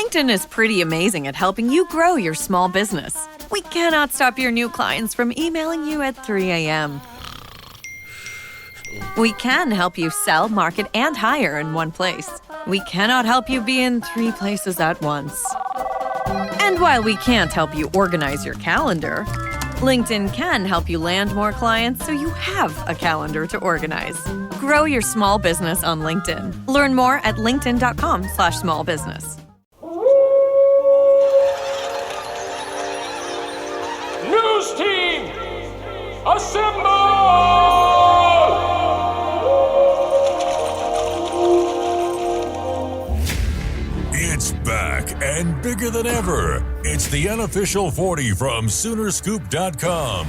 LinkedIn is pretty amazing at helping you grow your small business. We cannot stop your new clients from emailing you at 3 a.m. We can help you sell, market, and hire in one place. We cannot help you be in 3 places at once. And while we can't help you organize your calendar, LinkedIn can help you land more clients so you have a calendar to organize. Grow your small business on LinkedIn. Learn more at linkedin.com/smallbusiness. News team, assemble! It's back and bigger than ever. It's the Unofficial 40 from Soonerscoop.com.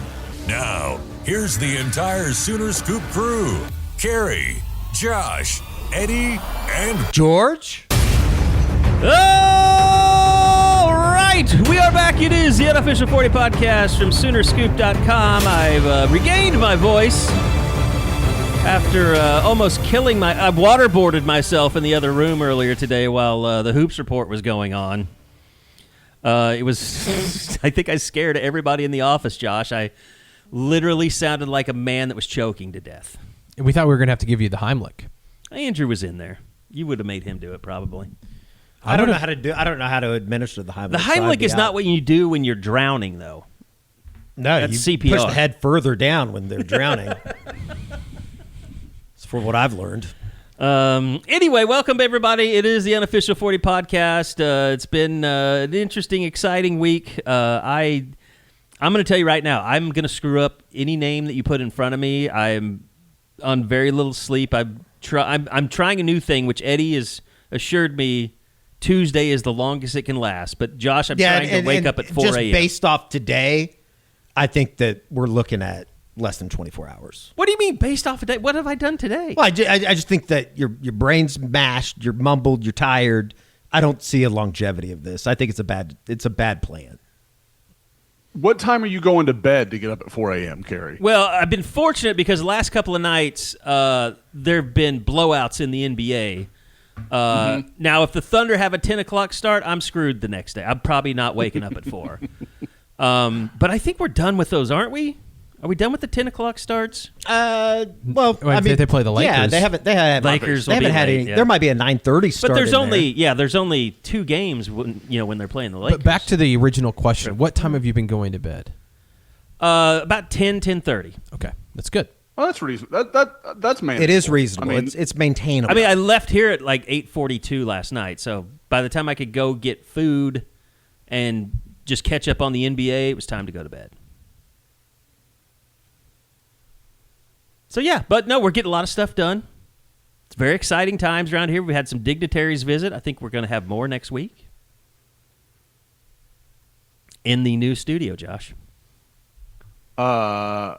Now, here's the entire Sooner Scoop crew. Carrie, Josh, Eddie, and George. All right, we are back. It is the Unofficial 40 podcast from Soonerscoop.com. I've regained my voice after almost killing I waterboarded myself in the other room earlier today while the Hoops Report was going on. It was, I think I scared everybody in the office, Josh. I literally sounded like a man that was choking to death. We thought we were going to have to give you the Heimlich. Andrew was in there. You would have made him do it, probably. I don't know how to administer the Heimlich. The Heimlich is not what you do when you're drowning, though. No, that's you CPR. push the head further down when they're drowning. It's for what I've learned. Anyway, welcome everybody. It is the Unofficial 40 podcast. It's been an interesting, exciting week. I'm going to tell you right now, I'm going to screw up any name that you put in front of me. I'm on very little sleep. I'm trying a new thing, which Eddie has assured me Tuesday is the longest it can last. But Josh, I'm trying to wake up at 4 a.m. Just based off today, I think that we're looking at less than 24 hours. What do you mean based off of today? What have I done today? Well, I just think that your brain's mashed, you're mumbled, you're tired. I don't see a longevity of this. I think it's a bad plan. What time are you going to bed to get up at 4 a.m., Carrie? Well, I've been fortunate because the last couple of nights there have been blowouts in the NBA. Now, if the Thunder have a 10 o'clock start, I'm screwed the next day. I'm probably not waking up at 4. But I think we're done with those, aren't we? Are we done with the 10 o'clock starts? Well, I mean, they play the Lakers. Yeah, they haven't Lakers they haven't had late, any. yeah. There might be a 9:30 start. But there's in only there. there's only 2 games when they're playing the Lakers. But back to the original question. What time have you been going to bed? About 10:30. Okay, that's good. Oh, that's reasonable. That's manageable. It is reasonable. I mean, it's maintainable. I mean, I left here at like 8:42 last night, so by the time I could go get food and just catch up on the NBA, it was time to go to bed. So yeah, but no, we're getting a lot of stuff done. It's very exciting times around here. We had some dignitaries visit. I think we're going to have more next week in the new studio, Josh. I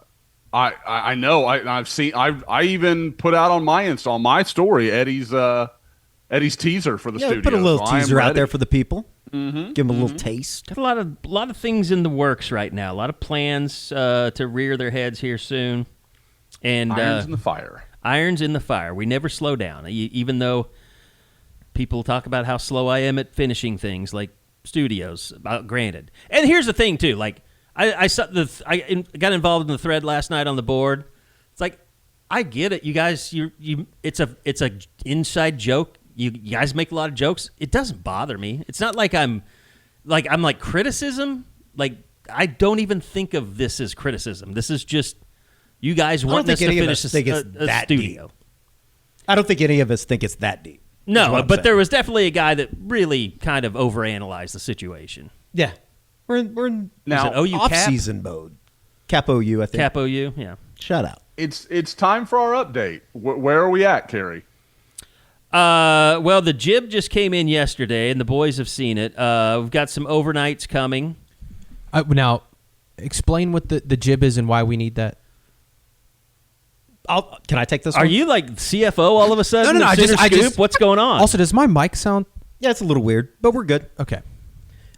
know. I've seen. I even put out on my story Eddie's teaser for the studio. Put a little so teaser out there for the people. Mm-hmm. Give them a little taste. Got a lot of things in the works right now. A lot of plans to rear their heads here soon. And irons in the fire. Irons in the fire. We never slow down, even though people talk about how slow I am at finishing things like studios. Granted, and here's the thing too. Like I got involved in the thread last night on the board. It's like I get it, you guys. It's a inside joke. You guys make a lot of jokes. It doesn't bother me. It's not like I'm like criticism. Like I don't even think of this as criticism. This is just. You guys want us to finish a studio. I don't think any of us think it's that deep. No, but there was definitely a guy that really kind of overanalyzed the situation. Yeah. We're in now off-season mode. Cap OU, I think. Cap OU, yeah. Shut up. It's time for our update. Where are we at, Carrie? Well, the jib just came in yesterday, and the boys have seen it. We've got some overnights coming. Now, explain what the jib is and why we need that. Can I take this one? Are you like CFO all of a sudden? No, I just what's going on? Also, does my mic sound? Yeah, it's a little weird, but we're good. Okay.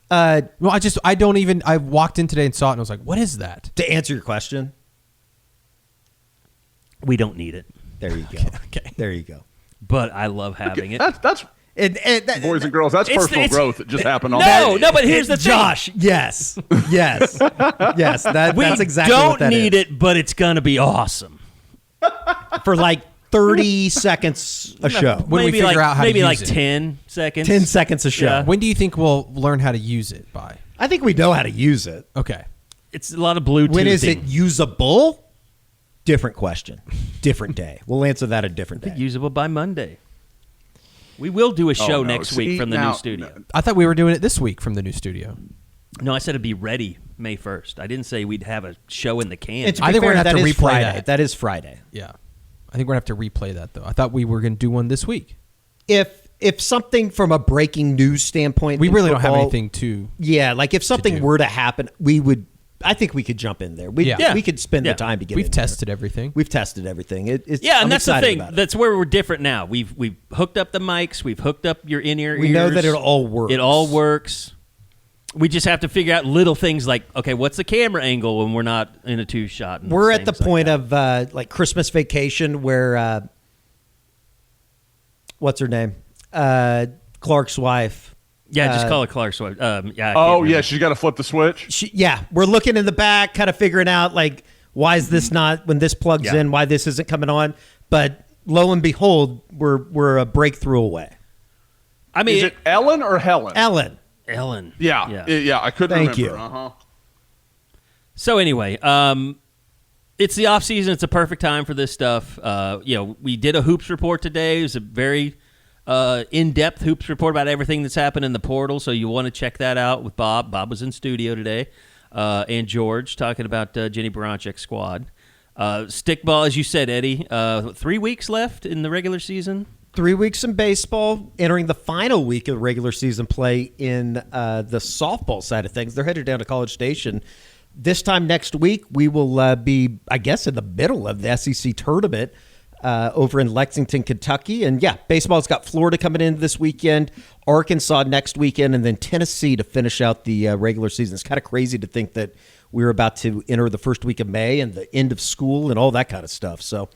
Well, I walked in today and saw it and I was like, what is that? To answer your question, we don't need it. There you go. Okay. There you go. But I love having it. That's Boys and girls, that's personal growth that just happened on No, but here's the thing. Josh, yes. Yes. Yes. That's exactly what that don't need is. it, but it's going to be awesome. For like 30 seconds a show. When we figure out how to maybe use like it. 10 seconds. 10 seconds a show. Yeah. When do you think we'll learn how to use it by? I think we know how to use it. Okay. It's a lot of Bluetooth. When is it usable? Different question. Different day. We'll answer that a different day. usable by Monday? We will do a show no. next See, week from the now- new studio. I thought we were doing it this week from the new studio. No, I said it'd be ready May 1st. I didn't say we'd have a show in the can. And to I be think we're fair, gonna have to that is replay Friday. that. That is Friday. Yeah. I think we're going to have to replay that, though. I thought we were going to do one this week. If something from a breaking news standpoint, We in really don't have football- anything to... Yeah, like if something do. were to happen, I think we could jump in there. We could spend Yeah. the time to get We've in there. tested everything. We've tested everything. I'm and that's the excited thing. about it. That's where we're different now. We've hooked up the mics. We've hooked up your in-ear ears. We know that it all works. It all works. We just have to figure out little things like, okay, what's the camera angle when we're not in a two-shot? and We're at the things like point that. of like Christmas Vacation where what's her name? Clark's wife. Yeah, just call it Clark's wife. Yeah. I can't Oh, remember. yeah, she's got to flip the switch. We're looking in the back, kind of figuring out like why is this not when this plugs in, why this isn't coming on. But lo and behold, we're a breakthrough away. I mean, Is it Ellen or Helen? Ellen. Ellen. Yeah, I couldn't Thank remember. you. Uh-huh. So anyway, it's the off season. It's a perfect time for this stuff. We did a hoops report today. It was a very in-depth hoops report about everything that's happened in the portal. So you want to check that out with Bob. Bob was in studio today, and George talking about Jenny Baranchek's squad. Stickball, as you said, Eddie. 3 weeks left in the regular season. 3 weeks in baseball, entering the final week of regular season play in the softball side of things. They're headed down to College Station. This time next week, we will be, I guess, in the middle of the SEC tournament over in Lexington, Kentucky. And, baseball's got Florida coming in this weekend, Arkansas next weekend, and then Tennessee to finish out the regular season. It's kind of crazy to think that we're about to enter the first week of May and the end of school and all that kind of stuff. So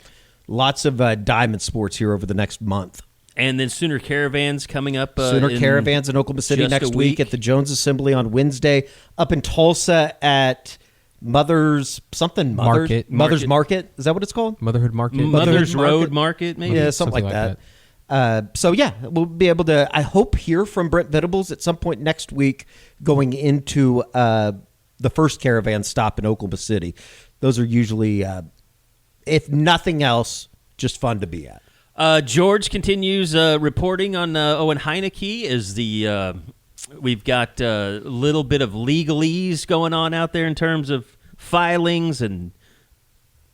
lots of diamond sports here over the next month. And then Sooner Caravans coming up. Sooner Caravans in Oklahoma City just next a week at the Jones Assembly on Wednesday. Up in Tulsa at Mother's Market. Market. Is that what it's called? Motherhood Market. Mother's Market? Road Market, maybe? Yeah, something like that. We'll be able to, I hope, hear from Brent Venables at some point next week going into the first caravan stop in Oklahoma City. Those are usually, if nothing else, just fun to be at. George continues reporting on Owen Heinecke as we've got a little bit of legalese going on out there in terms of filings and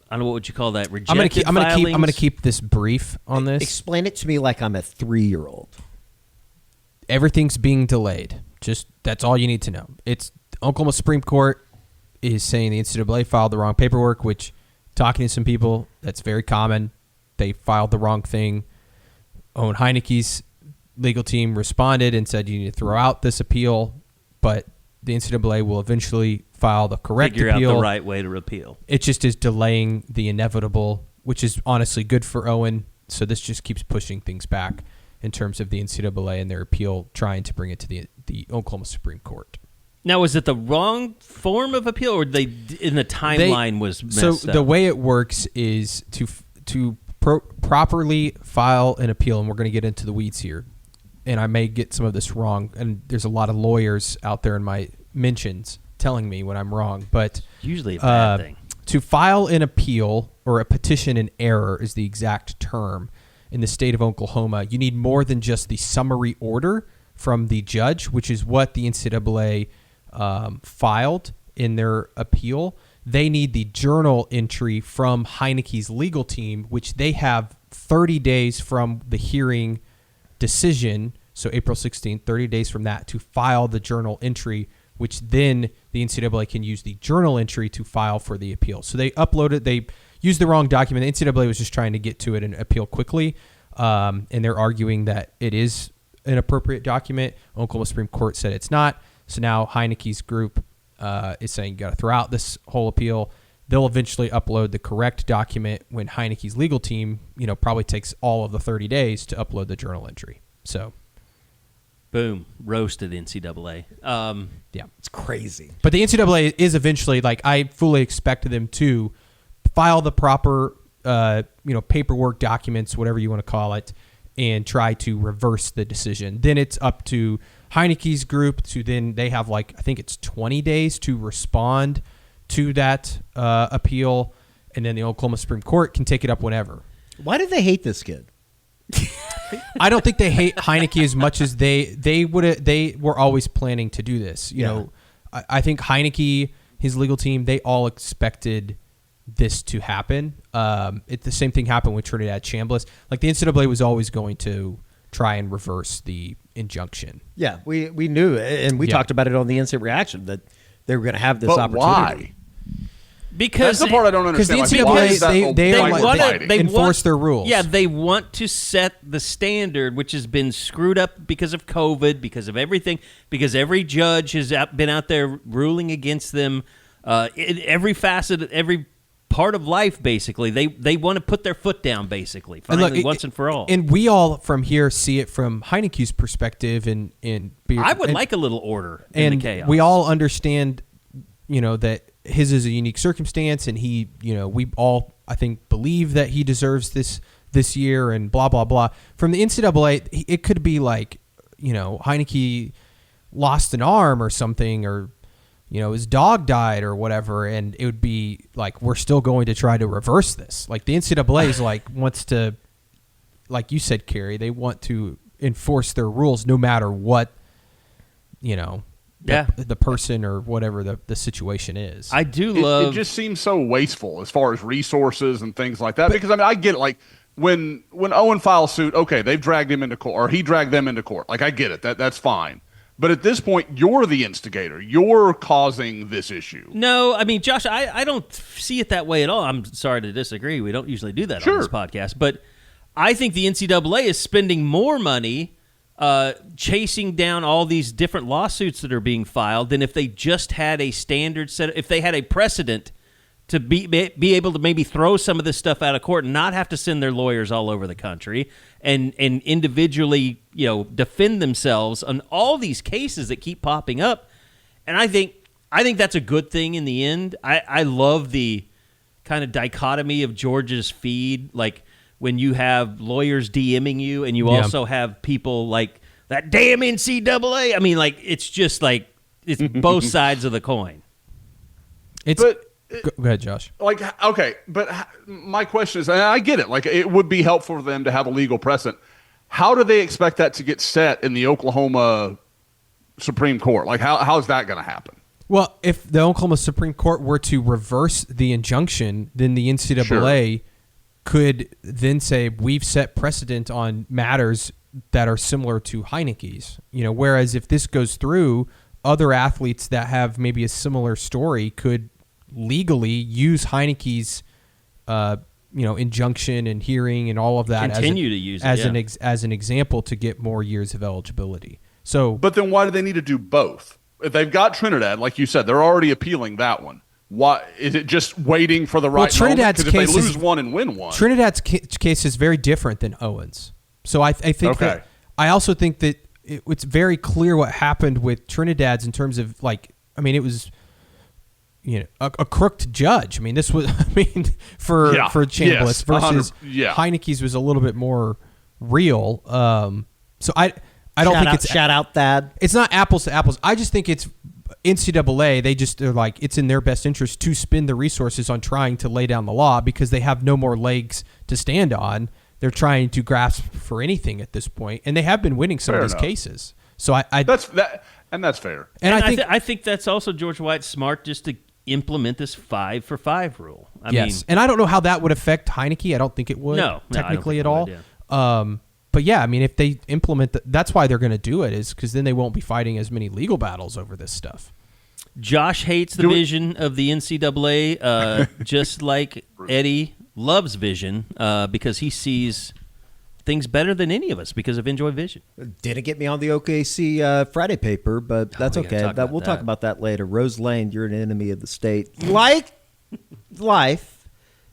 I don't know, what would you call that? Rejected I'm filings? gonna keep this brief on this. Explain it to me like I'm a 3-year-old. Everything's being delayed. Just that's all you need to know. It's Oklahoma Supreme Court is saying the NCAA filed the wrong paperwork, which talking to some people, that's very common. They filed the wrong thing. Owen Heinecke's legal team responded and said you need to throw out this appeal, but the NCAA will eventually file the correct Figure appeal. out the right way to repeal. It just is delaying the inevitable, which is honestly good for Owen. So this just keeps pushing things back in terms of the NCAA and their appeal, trying to bring it to the Oklahoma Supreme Court. Now, was it the wrong form of appeal, or the timeline was messed so up? the way it works is to properly file an appeal, and we're going to get into the weeds here, and I may get some of this wrong, and there's a lot of lawyers out there in my mentions telling me when I'm wrong, but usually a bad thing. To file an appeal or a petition in error is the exact term in the state of Oklahoma. You need more than just the summary order from the judge, which is what the NCAA filed in their appeal. They need the journal entry from Heinecke's legal team, which they have 30 days from the hearing decision, so April 16th, 30 days from that, to file the journal entry, which then the NCAA can use the journal entry to file for the appeal. So they uploaded, they used the wrong document. The NCAA was just trying to get to it and appeal quickly, and they're arguing that it is an appropriate document. Oklahoma Supreme Court said it's not. So now Heinecke's group is saying you got to throw out this whole appeal. They'll eventually upload the correct document when Heinecke's legal team, probably takes all of the 30 days to upload the journal entry. So Boom. Roasted NCAA. Yeah. It's crazy. But the NCAA is eventually, like, I fully expect them to file the proper, paperwork, documents, whatever you want to call it, and try to reverse the decision. Then it's up to Heinecke's group to then they have, like, I think it's 20 days to respond to that appeal, and then the Oklahoma Supreme Court can take it up whenever. Why did they hate this kid? I don't think they hate Heinecke as much as they were always planning to do this. You know, I think Heinecke, his legal team, they all expected this to happen. The same thing happened with Trinidad Chambliss. Like, the NCAA was always going to try and reverse the injunction. Yeah, we knew it, and we talked about it on the Instant Reaction that they were going to have this But opportunity. why? Because That's the part I don't Because understand. the Like, why is NCAA, that they fighting? enforce their rules. Yeah, they want to set the standard, which has been screwed up because of COVID, because of everything, because every judge has been out there ruling against them. In every facet, every part of life, basically, they want to put their foot down, basically, finally, once and for all. And we all from here see it from Heinecke's perspective, I would like a little order in the chaos. We all understand, that his is a unique circumstance, and he, we all, I think, believe that he deserves this year, and blah blah blah. From the NCAA, it could be like, Heinecke lost an arm or something, or his dog died or whatever, and it would be like, we're still going to try to reverse this. Like, the NCAA is like wants to, like you said, Kerry, they want to enforce their rules no matter what, the person or whatever the situation is. I do love. It just seems so wasteful as far as resources and things like that. Because I get it. Like, when Owen files suit, okay, they've dragged him into court, or he dragged them into court. Like, I get it. That's fine. But at this point, you're the instigator. You're causing this issue. No, I mean, Josh, I don't see it that way at all. I'm sorry to disagree. We don't usually do that on this podcast. But I think the NCAA is spending more money chasing down all these different lawsuits that are being filed than if they just had a standard set. If they had a precedent to be able to maybe throw some of this stuff out of court and not have to send their lawyers all over the country and individually, defend themselves on all these cases that keep popping up. And I think that's a good thing in the end. I love the kind of dichotomy of Georgia's feed, like when you have lawyers DMing you and you also have people like that damn NCAA. I mean, like, it's just like it's both sides of the coin. Go ahead, Josh. Like, okay, but my question is, and I get it. Like, it would be helpful for them to have a legal precedent. How do they expect that to get set in the Oklahoma Supreme Court? Like, how is that going to happen? Well, if the Oklahoma Supreme Court were to reverse the injunction, then the NCAA could then say, we've set precedent on matters that are similar to Heinecke's. Whereas if this goes through, other athletes that have maybe a similar story could legally use Heinecke's injunction and hearing and all of that Continue to use it, as an example to get more years of eligibility. So, but then why do they need to do both? If they've got Trinidad, like you said, they're already appealing that one. Why is it just waiting for the right Trinidad's moment? Because if case they lose one and win one, Trinidad's case is very different than Owen's. So I think that I also think that it's very clear what happened with Trinidad's in terms of, like, I mean, it was a crooked judge. I mean, this was for Chambliss versus Heinecke's was a little bit more real. So I don't think it's shout out Thad. It's not apples to apples. I just think it's NCAA. They're like, it's in their best interest to spend the resources on trying to lay down the law because they have no more legs to stand on. They're trying to grasp for anything at this point, and they have been winning some of these cases. So that's fair. And I think that's also George White's smart just to implement this 5-for-5 rule. I mean, and I don't know how that would affect Heinecke. I don't think it would technically at all. But yeah, I mean, if they implement that's why they're going to do it, is because then they won't be fighting as many legal battles over this stuff. Josh hates the vision of the NCAA, just like Eddie loves vision because he sees things better than any of us because of Enjoy Vision. Didn't get me on the OKC Friday paper, but that's okay. We'll talk about that later. Rose Lane, you're an enemy of the state. Like life,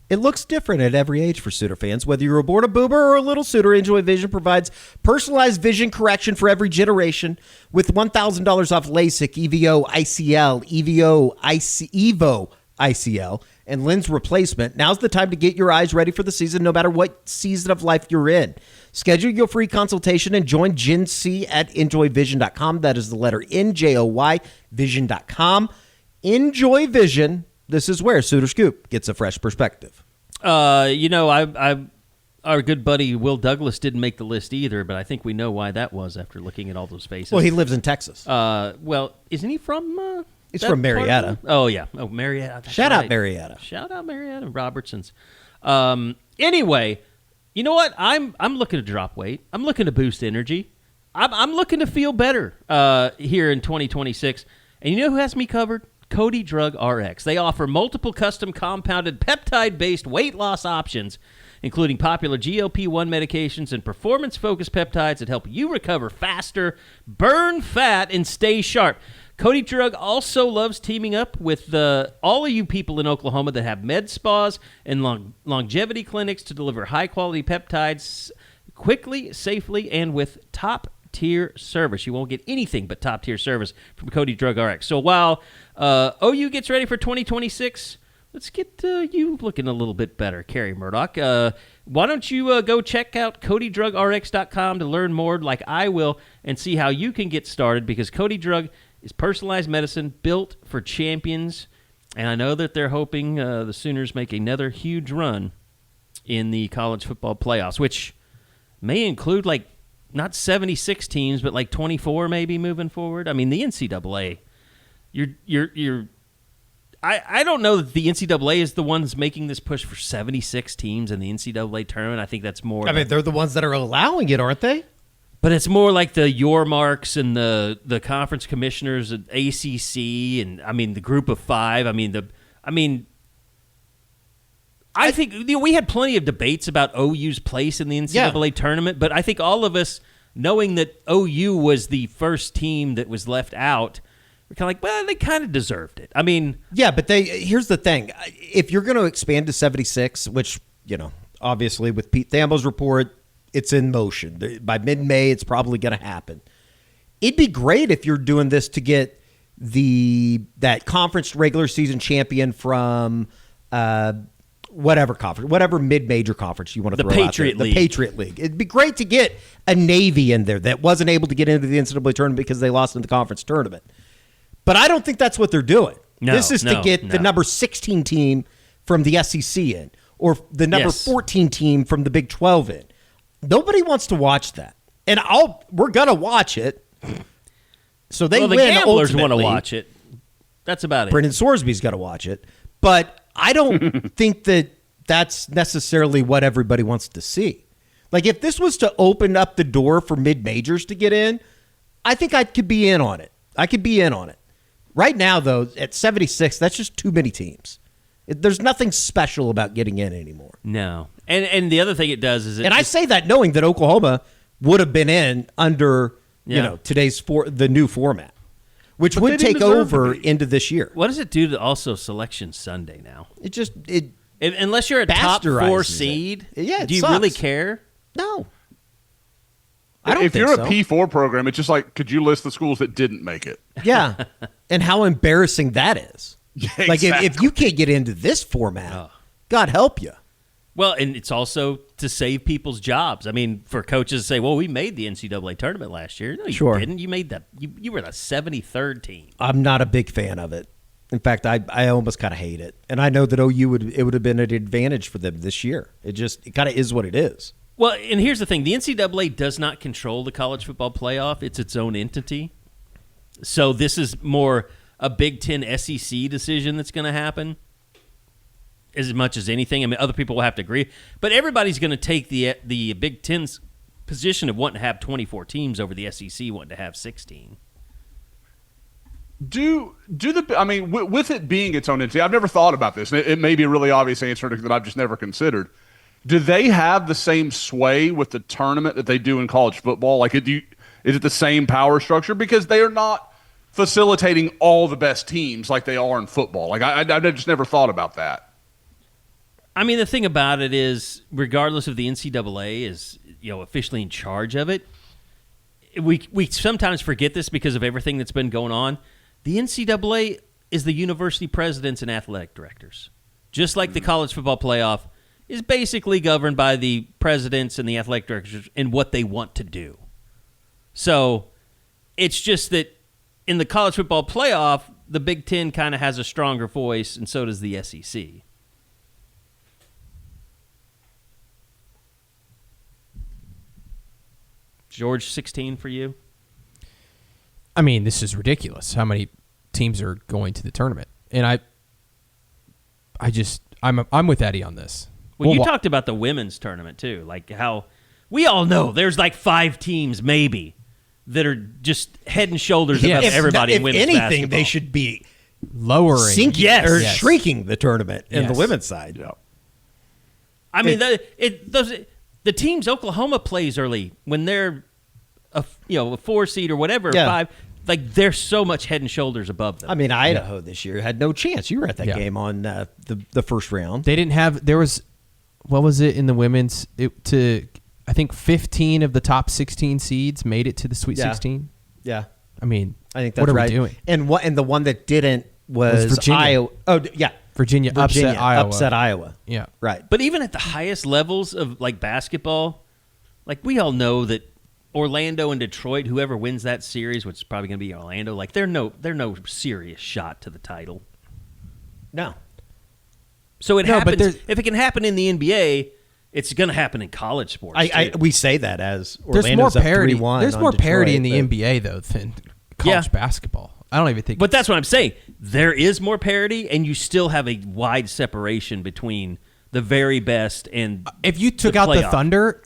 It looks different at every age for Sooner fans. Whether you're born a boomer or a little Sooner, Enjoy Vision provides personalized vision correction for every generation with $1,000 off LASIK, EVO, ICL, EVO, ICL, and lens replacement. Now's the time to get your eyes ready for the season, no matter what season of life you're in. Schedule your free consultation and join Gen C at enjoyvision.com. That is the letter NJOY, vision.com. Enjoy Vision. This is where Sooner Scoop gets a fresh perspective. Our good buddy Will Douglas didn't make the list either, but I think we know why that was after looking at all those faces. Well, he lives in Texas. Isn't he from? He's from Marietta. Oh yeah, Marietta. Shout out Marietta. Shout out Marietta Robertsons. Anyway, you know what? I'm looking to drop weight. I'm looking to boost energy. I'm looking to feel better here in 2026. And you know who has me covered? Cody Drug RX. They offer multiple custom compounded peptide-based weight loss options, including popular GLP-1 medications and performance-focused peptides that help you recover faster, burn fat, and stay sharp. Cody Drug also loves teaming up with all of you people in Oklahoma that have med spas and longevity clinics to deliver high-quality peptides quickly, safely, and with top-tier service. You won't get anything but top-tier service from Cody Drug RX. So while OU gets ready for 2026, let's get you looking a little bit better, Carrie Murdoch. Why don't you go check out CodyDrugRx.com to learn more like I will and see how you can get started, because Cody Drug is personalized medicine built for champions, and I know that they're hoping the Sooners make another huge run in the college football playoffs, which may include like not 76 teams, but like 24 maybe moving forward. I mean, the NCAA, I don't know that the NCAA is the ones making this push for 76 teams in the NCAA tournament. I think that's more. I mean, they're the ones that are allowing it, aren't they? But it's more like the Yormarks and the conference commissioners at ACC, and I mean the group of five. I think we had plenty of debates about OU's place in the NCAA tournament, but I think all of us, knowing that OU was the first team that was left out, we're kind of like, well, they kind of deserved it. I mean, yeah, but here's the thing: if you're going to expand to 76, which obviously with Pete Thamel's report, it's in motion. By mid-May, it's probably going to happen. It'd be great if you're doing this to get that conference regular season champion from whatever conference, whatever mid-major conference you want to throw out there. The Patriot League. It'd be great to get a Navy in there that wasn't able to get into the NCAA tournament because they lost in the conference tournament. But I don't think that's what they're doing. This is to get the number 16 team from the SEC in, or the number 14 team from the Big 12 in. Nobody wants to watch that, and we're gonna watch it. So they win. The gamblers want to watch it. That's about it. Brendan Sorsby's got to watch it, but I don't think that that's necessarily what everybody wants to see. Like, if this was to open up the door for mid-majors to get in, I think I could be in on it. Right now, though, at 76, that's just too many teams. There's nothing special about getting in anymore. No. And the other thing it does is... I say that knowing that Oklahoma would have been in under today's the new format, which would take over into this year. What does it do to also Selection Sunday now? Unless you're a top 4 seed, do you really care? No. I don't if think you're so. a P4 program, it's just like, could you list the schools that didn't make it? Yeah. And how embarrassing that is. Yeah, like, if you can't get into this format, God help you. Well, and it's also to save people's jobs. I mean, for coaches to say, well, we made the NCAA tournament last year. No, you didn't. You made you were the 73rd team. I'm not a big fan of it. In fact, I almost kind of hate it. And I know that OU would have been an advantage for them this year. It kind of is what it is. Well, and here's the thing. The NCAA does not control the college football playoff. It's its own entity. So this is more a Big Ten SEC decision that's going to happen as much as anything. I mean, other people will have to agree. But everybody's going to take the Big Ten's position of wanting to have 24 teams over the SEC wanting to have 16. With it being its own entity, I've never thought about this. It may be a really obvious answer that I've just never considered. Do they have the same sway with the tournament that they do in college football? Like, is it the same power structure? Because they are not facilitating all the best teams like they are in football. Like, I just never thought about that. I mean, the thing about it is, regardless of the NCAA is officially in charge of it, we sometimes forget this because of everything that's been going on. The NCAA is the university presidents and athletic directors, just like the college football playoff is basically governed by the presidents and the athletic directors and what they want to do. So it's just that in the college football playoff, the Big Ten kind of has a stronger voice, and so does the SEC. George, 16 for you? I mean, this is ridiculous. How many teams are going to the tournament? And I'm with Eddie on this. Well, you talked about the women's tournament, too. Like how we all know there's like 5 teams, maybe, that are just head and shoulders above everybody in women's anything, basketball. they should be lowering, sinking or shrinking the tournament in the women's side. Yeah. I mean, the teams Oklahoma plays early when they're a 4 seed or whatever, 5. Like they're so much head and shoulders above them. I mean, Idaho this year had no chance. You were at that game on the first round. They didn't have. There was, what was it in the women's? I think 15 of the top 16 seeds made it to the Sweet 16. Yeah, I mean, I think that's what are right. we doing? And the one that didn't was Virginia. Iowa. Oh yeah, Virginia upset Iowa. Upset Iowa. Yeah, right. But even at the highest levels of like basketball, like we all know that Orlando and Detroit, whoever wins that series, which is probably going to be Orlando, like they're no serious shot to the title. No. So it happens. If it can happen in the NBA, it's going to happen in college sports. We say that as there's more Orlando's up parity. 3-1 There's on more Detroit, parity in the but- NBA though than college basketball. I don't even think. But that's what I'm saying. There is more parity, and you still have a wide separation between the very best and if you took out the Thunder,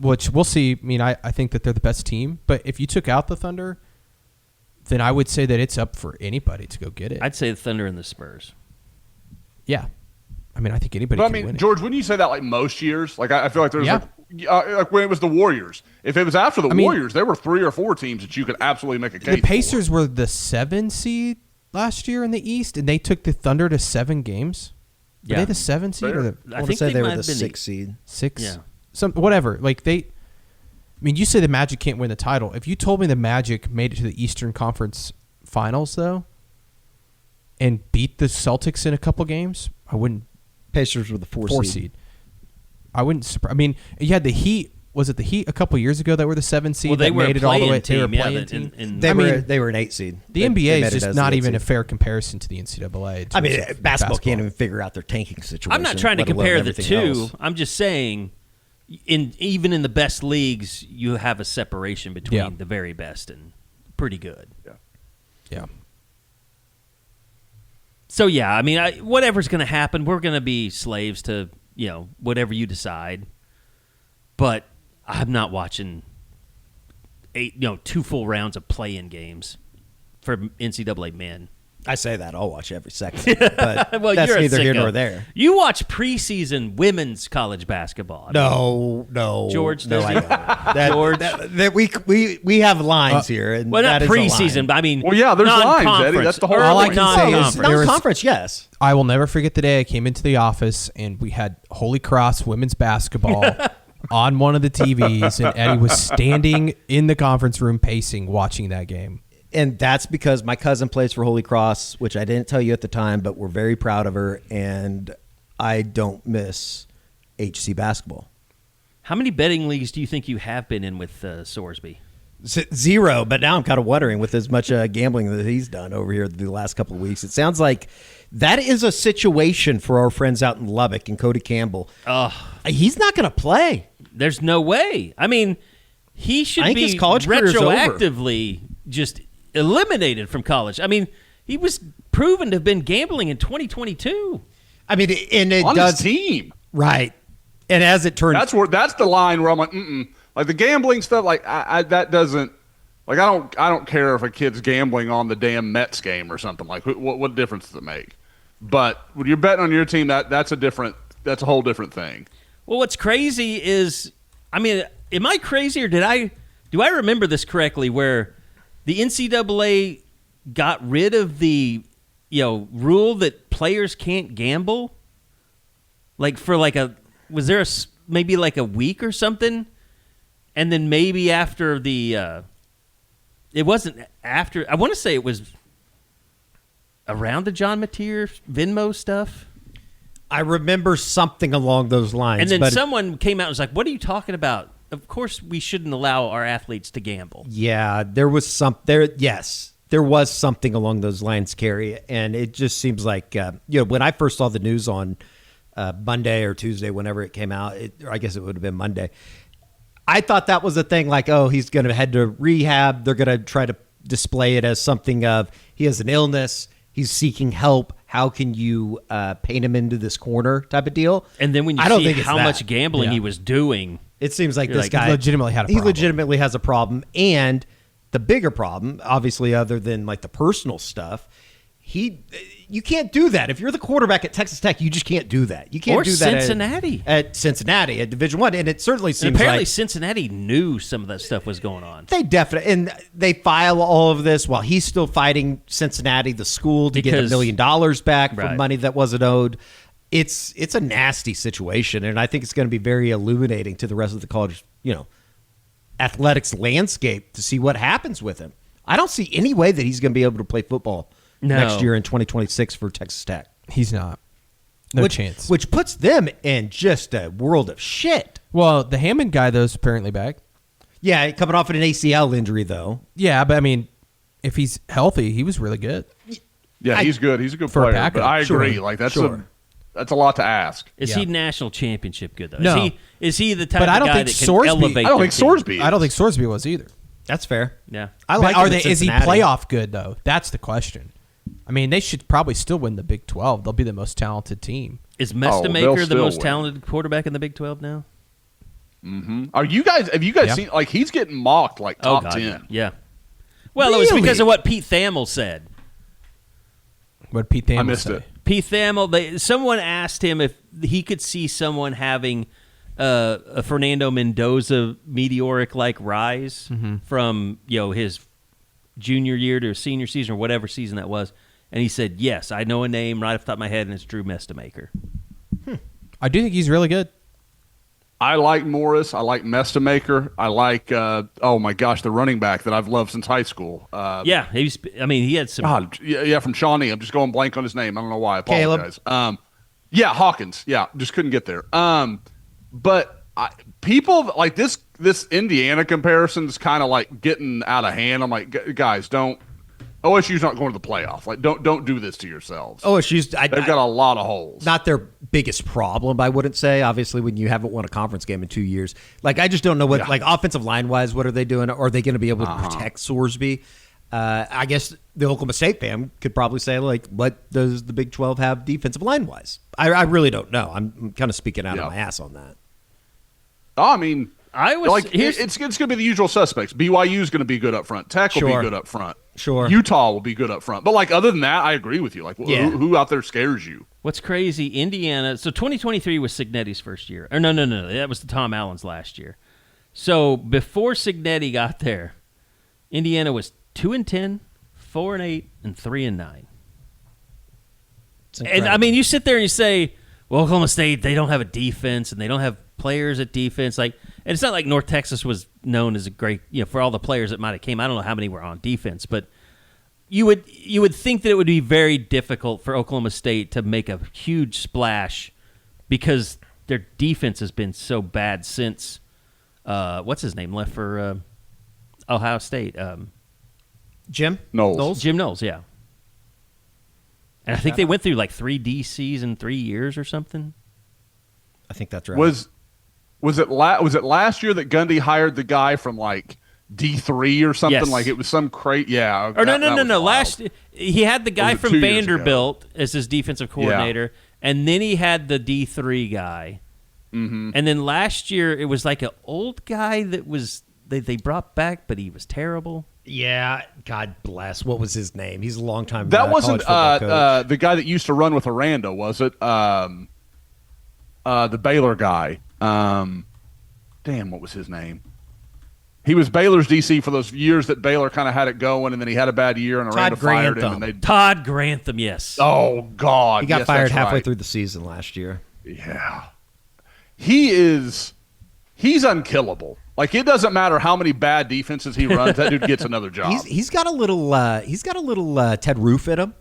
which we'll see. I mean, I think that they're the best team. But if you took out the Thunder, then I would say that it's up for anybody to go get it. I'd say the Thunder and the Spurs. Yeah. I mean, I think anybody But can win it. George, when you say that, like most years, like I feel like there's like when it was the Warriors. If it was after the Warriors, there were 3 or 4 teams that you could absolutely make a case. The Pacers were the 7 seed last year in the East, and they took the Thunder to 7 games. Were they the 7 seed or the? I want to say they were the 6 seed. 6. Yeah. Whatever. Like I mean, you say the Magic can't win the title. If you told me the Magic made it to the Eastern Conference Finals though, and beat the Celtics in a couple games, I wouldn't. Pacers were the 4 seed. I wouldn't surprise. I mean, you had the Heat. Was it the Heat a couple years ago that were the 7 seed? Well, they that were made a it all the way. play-in They were team, a playing team. team. They were an 8 seed. The They NBA made is it just as not an 8 even a seed. fair comparison to the NCAA. I mean, basketball can't even figure out their tanking situation. I'm not trying to let alone compare the everything two. else. I'm just saying, even in the best leagues, you have a separation between the very best and pretty good. Yeah. So yeah, I mean, whatever's going to happen, we're going to be slaves to whatever you decide. But I'm not watching 2 full rounds of play-in games for NCAA men. I say that I'll watch every second, but Well, that's you're a neither here sicko. nor there. You watch preseason women's college basketball. No, George, no, does I he? don't. That, George? that we have lines here, and Well, not that is a preseason, line. but I mean, Well, yeah, there's lines, Eddie. non-conference. That's the whole Early All I can say is non-conference. there was- non-conference. Yes, I will never forget the day I came into the office and we had Holy Cross women's basketball on one of the TVs, and Eddie was standing in the conference room pacing, watching that game. and that's because my cousin plays for Holy Cross, which I didn't tell you at the time, but we're very proud of her, and I don't miss HC basketball. How many betting leagues do you think you have been in with Sorsby? 0, but now I'm kind of wondering with as much gambling that he's done over here the last couple of weeks. It sounds like that is a situation for our friends out in Lubbock and Cody Campbell. He's not going to play. There's no way. I mean, he should I think be his college career is over. retroactively just eliminated from college. I mean, he was proven to have been gambling in 2022. I mean, and it on does his team. right. And as it turns, That's the line where I'm like, like the gambling stuff. Like that doesn't. Like I don't care if a kid's gambling on the damn Mets game or something. Like what difference does it make? But when you're betting on your team, that's a whole different thing. Well, what's crazy is, I mean, am I crazy or do I remember this correctly? Where the NCAA got rid of the rule that players can't gamble, like for like was there maybe like a week or something, and then maybe after the it wasn't after. I want to say it was around the John Mateer Venmo stuff. I remember something along those lines. And then but someone came out and was like, "What are you talking about? Of course we shouldn't allow our athletes to gamble." Yeah, there was yes, there was something along those lines, Kerry. And it just seems like, when I first saw the news on Monday or Tuesday, whenever it came out, or I guess it would have been Monday, I thought that was a thing like, oh, he's going to head to rehab. They're going to try to display it as something of he has an illness. He's seeking help. How can you paint him into this corner type of deal? And then when you see how much gambling he was doing, it seems like this guy he legitimately had a problem. He legitimately has a problem. And the bigger problem, obviously, other than like the personal stuff, you can't do that. If you're the quarterback at Texas Tech, you just can't do that. You can't or do that Cincinnati. at Cincinnati at Division I. And it certainly seems apparently like Cincinnati knew some of that stuff was going on. they definitely, and they file all of this while he's still fighting Cincinnati, the school, to get $1 million back from money that wasn't owed. It's a nasty situation, and I think it's going to be very illuminating to the rest of the college, athletics landscape to see what happens with him. I don't see any way that he's going to be able to play football next year in 2026 for Texas Tech. He's not. No chance. Which puts them in just a world of shit. Well, the Hammond guy, though, is apparently back. Yeah, coming off an ACL injury, though. Yeah, but I mean, if he's healthy, he was really good. Yeah, he's good. He's a good For a player. backup. But I agree. Sure. Like that's Sure. that's a lot to ask. Is he national championship good though? No. Is he the type But I of don't guy think that can Sorsby- elevate? I don't their think team? Sorsby. I don't think Sorsby was either. That's fair. Yeah. I like But him at is he Cincinnati. playoff good, though? That's the question. I mean, they should probably still win the Big 12. They'll be the most talented team. Is they'll Mestamaker the still most win. talented quarterback in the Big 12 now? Have you guys seen like he's getting mocked like top 10? Yeah. Well, it was Really? because of what Pete Thamel said. What did Pete Thamel I missed say? it. Pete Thamel, someone asked him if he could see someone having a Fernando Mendoza meteoric like rise from his junior year to senior season or whatever season that was, and he said yes, I know a name right off the top of my head, and it's Drew Mestamaker. I do think he's really good. I like Morris. I like Mestamaker. I like oh my gosh, the running back that I've loved since high school. Yeah, he had some. God, yeah, from Shawnee. I'm just going blank on his name. I don't know why. I apologize. Caleb. Yeah, Hawkins. Yeah, just couldn't get there. But people like this Indiana comparison is kind of like getting out of hand. I'm like, guys, don't. OSU's not going to the playoff. Like, don't do this to yourselves. OSU's They've got a lot of holes. not their biggest problem, I wouldn't say. Obviously, when you haven't won a conference game in 2 years, like I just don't know what like offensive line wise, what are they doing? Are they going to be able to protect Sorsby? I guess the Oklahoma State fan could probably say, like, what does the Big 12 have defensive line wise? I really don't know. I'm kind of speaking out of my ass on that. I mean, I was like it's going to be the usual suspects. BYU is going to be good up front. Tech will Sure. be good up front. Sure. Utah will be good up front. But like other than that, I agree with you. Like who out there scares you? What's crazy, Indiana. So 2023 was Signetti's first year. Or no, that was the Tom Allen's last year. So before Signetti got there, Indiana was 2-10, 4-8, and 3-9. And I mean, you sit there and you say, well, Oklahoma State, they don't have a defense and they don't have players at defense. Like, and it's not like North Texas was known as a great, for all the players that might have came. I don't know how many were on defense, but you would think that it would be very difficult for Oklahoma State to make a huge splash because their defense has been so bad since what's his name left for Ohio State. Jim Knowles. Jim Knowles, yeah. And I think they went through like 3 DCs in 3 years or something. I think that's right. Was it last year that Gundy hired the guy from like D3 or something? Yes. Like it was some crate. Yeah. Or no. Last he had the guy was from 2 years ago? Vanderbilt as his defensive coordinator, and then he had the D3 guy. Mm-hmm. And then last year it was like an old guy that was they brought back, but he was terrible. Yeah, God bless. What was his name? He's a long time. That wasn't college football coach. the guy that used to run with Aranda, was it? The Baylor guy. Damn, what was his name? He was Baylor's DC for those years that Baylor kind of had it going, and then he had a bad year, and Aranda fired him. And Todd Grantham, yes. Oh God, He got yes, fired that's halfway right. through the season last year. Yeah. He's unkillable. Like, it doesn't matter how many bad defenses he runs, that dude gets another job. He's got a little Ted Roof in him.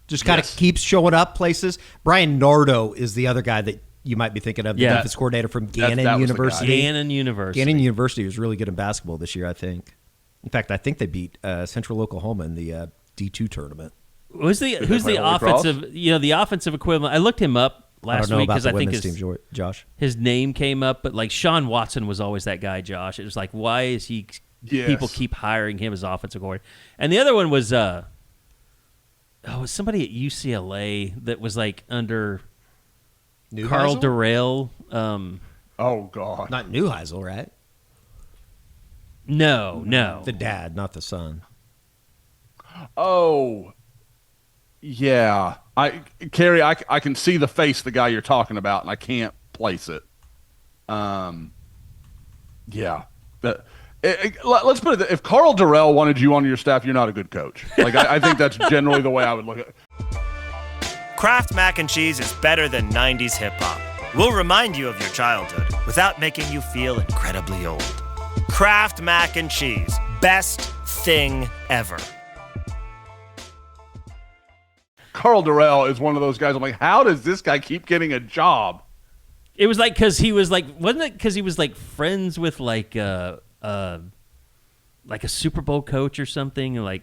Just kind of keeps showing up places. Brian Nardo is the other guy that you might be thinking of, the defense coordinator from Gannon University. Gannon University was really good in basketball this year, I think. In fact, I think they beat Central Oklahoma in the D2 tournament. Who's the offensive? The offensive equivalent. I looked him up last week because I think Josh. His name came up, but like Sean Watson was always that guy. Josh, it was like, why is he? Yes. People keep hiring him as offensive coordinator. And the other one was somebody at UCLA that was like under Carl Durrell. Oh God, not Neuheisel, right? No, the dad, not the son. Oh, yeah. Carrie, I can see the face of the guy you're talking about, and I can't place it. Yeah. Let's put it. If Carl Durrell wanted you on your staff, you're not a good coach. Like I think that's generally the way I would look at it. Kraft Mac and Cheese is better than 90s hip-hop. We'll remind you of your childhood without making you feel incredibly old. Kraft Mac and Cheese. Best thing ever. Carl Durrell is one of those guys. I'm like, how does this guy keep getting a job? It was like because he was like, wasn't it because he was like friends with like a Super Bowl coach or something? Like,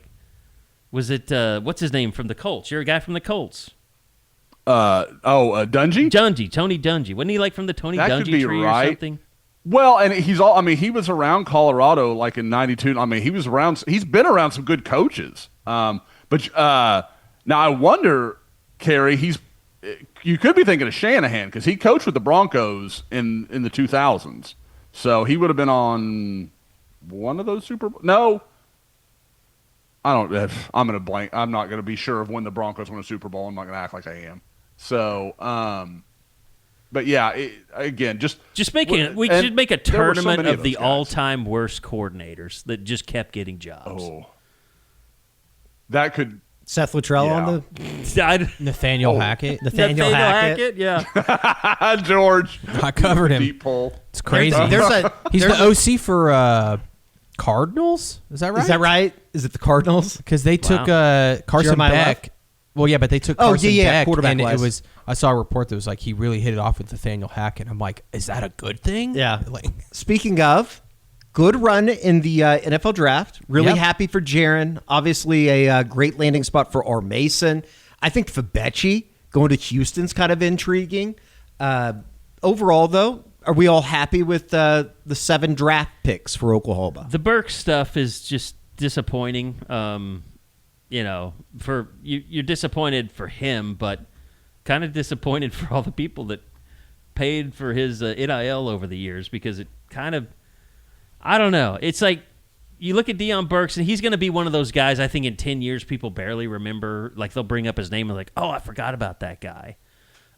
was it what's his name from the Colts? You're a guy from the Colts. Dungy? Tony Dungy. Wasn't he like from the Tony that Dungy could be tree right. or something? Well, and he was around Colorado like in '92. I mean, he's been around some good coaches. But now I wonder, Kerry, you could be thinking of Shanahan because he coached with the Broncos in the 2000s. So he would have been on one of those Super Bowl. No. I'm going to blank. I'm not going to be sure of when the Broncos won a Super Bowl. I'm not going to act like I am. So, but yeah, we should make a tournament of the all-time worst coordinators that just kept getting jobs. Oh, that could Seth Luttrell on the Nathaniel Hackett. Nathaniel Hackett, yeah. George, I covered him. Deep pull. It's crazy. He's the OC for Cardinals. Is that right? Is it the Cardinals? Because they took Carson Jeremiah Beck. left? Well, yeah, but they took Carson Beck, quarterback and wise. it was. I saw a report that was like he really hit it off with Nathaniel Hackett. I'm like, is that a good thing? Yeah. Like, speaking of, good run in the NFL draft. Really happy for Jadyn. Obviously, a great landing spot for R. Mason. I think Fabechi going to Houston's kind of intriguing. Overall, though, are we all happy with the 7 draft picks for Oklahoma? The Burks stuff is just disappointing. You're disappointed for him, but kind of disappointed for all the people that paid for his NIL over the years because it kind of, I don't know. It's like you look at Deion Burks, and he's going to be one of those guys I think in 10 years people barely remember. Like they'll bring up his name and like, oh, I forgot about that guy.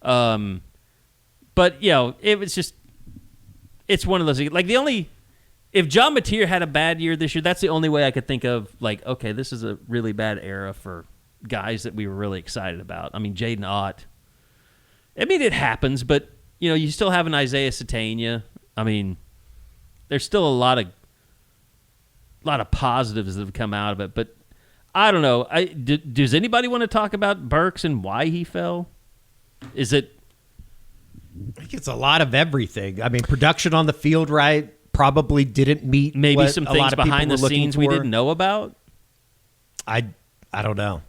But, it was just, it's one of those, like if John Mateer had a bad year this year, that's the only way I could think of, like, okay, this is a really bad era for guys that we were really excited about. I mean, Jaden Ott. I mean, it happens, but, you still have an Isaiah Satania. I mean, there's still a lot of positives that have come out of it, but I don't know. Does anybody want to talk about Burks and why he fell? Is it? I think it's a lot of everything. I mean, production on the field, right? Probably didn't meet maybe some things behind the scenes we didn't know about. I don't know.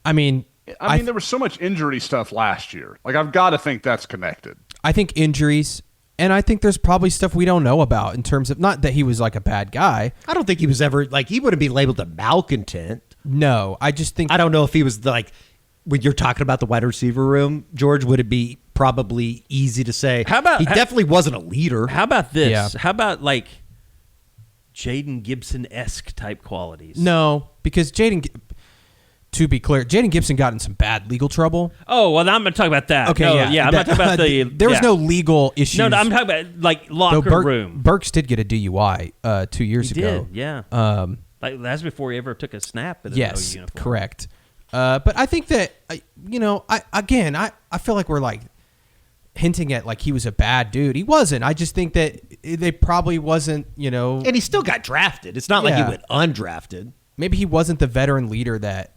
I mean, there was so much injury stuff last year. Like, I've got to think that's connected. I think injuries, and I think there's probably stuff we don't know about in terms of, not that he was like a bad guy. I don't think he was ever, like, he wouldn't be labeled a malcontent. No, I just think. I don't know if he was, like, when you're talking about the wide receiver room, George, would it be probably easy to say, how about, he definitely wasn't a leader. How about this? Yeah. How about, like, Jadyn Gibson-esque type qualities? No, because to be clear, Jadyn Gibson got in some bad legal trouble. Oh, well, I'm going to talk about that. Okay, I'm not talking about the... There was no legal issues. No, I'm talking about, like, locker room. Burks did get a DUI 2 years ago. He did, yeah. Like, that's before he ever took a snap in yes, uniform. correct. But I think that, I feel like we're like hinting at like he was a bad dude. He wasn't. I just think that they probably wasn't, And he still got drafted. It's not like he went undrafted. Maybe he wasn't the veteran leader that,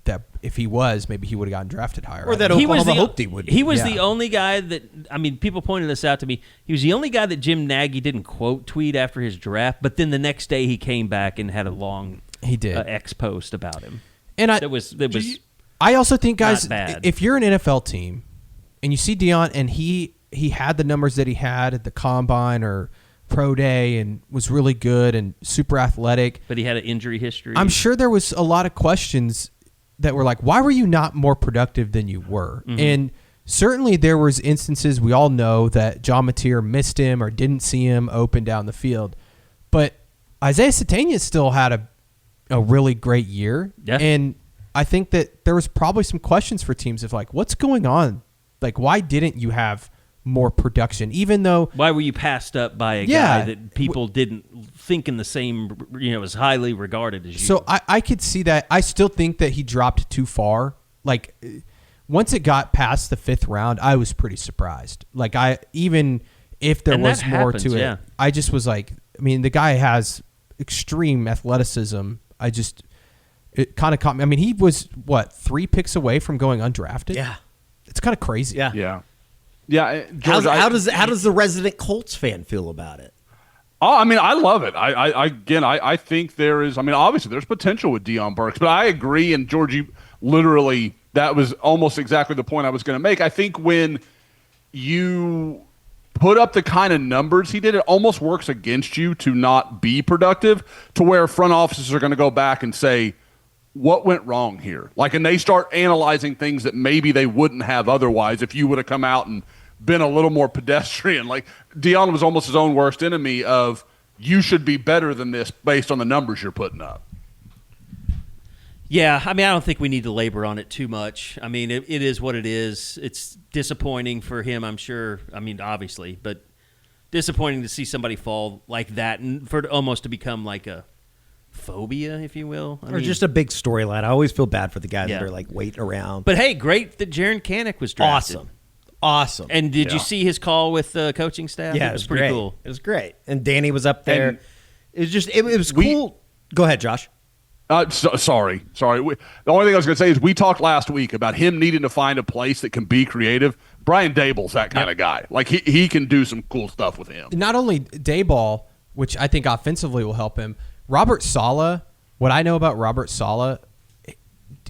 that if he was, maybe he would have gotten drafted higher. Or that Oklahoma hoped he would be. He was the only guy that, people pointed this out to me. He was the only guy that Jim Nagy didn't quote tweet after his draft, but then the next day he came back and had a long X post about him. And I also think, guys, if you're an NFL team and you see Deion and he had the numbers that he had at the combine or pro day and was really good and super athletic, but he had an injury history. I'm sure there was a lot of questions that were like, why were you not more productive than you were? Mm-hmm. And certainly there was instances, we all know, that John Mateer missed him or didn't see him open down the field. But Isaiah Satania still had a really great year. Yeah. And I think that there was probably some questions for teams of like, what's going on? Like, why didn't you have more production? Even though, why were you passed up by a guy that people didn't think in the same, as highly regarded as you? So I could see that. I still think that he dropped too far. Like, once it got past the 5th round, I was pretty surprised. Like, even if there was more to it, I just was like, the guy has extreme athleticism. It kind of caught me. He was 3 picks away from going undrafted. Yeah, it's kind of crazy. Yeah. George, how does the resident Colts fan feel about it? Oh, I love it. I think there is. Obviously there's potential with Deion Burks, but I agree. And George, literally, that was almost exactly the point I was going to make. I think when you put up the kind of numbers he did, it almost works against you to not be productive, to where front offices are going to go back and say, what went wrong here? And they start analyzing things that maybe they wouldn't have otherwise if you would have come out and been a little more pedestrian. Like, Deion was almost his own worst enemy of, you should be better than this based on the numbers you're putting up. Yeah, I don't think we need to labor on it too much. It is what it is. It's disappointing for him, I'm sure. Obviously, but disappointing to see somebody fall like that and for it almost to become like a phobia, if you will. Or just a big storyline. I always feel bad for the guys that are like waiting around. But hey, great that Jaren Kanak was drafted. Awesome. And did you see his call with the coaching staff? Yeah, it was pretty cool. It was great. And Danny was up there. And it was cool. Go ahead, Josh. Sorry. The only thing I was going to say is we talked last week about him needing to find a place that can be creative. Brian Daboll's that kind of guy. Like, he can do some cool stuff with him. Not only Daboll, which I think offensively will help him, Robert Saleh, what I know about Robert Saleh,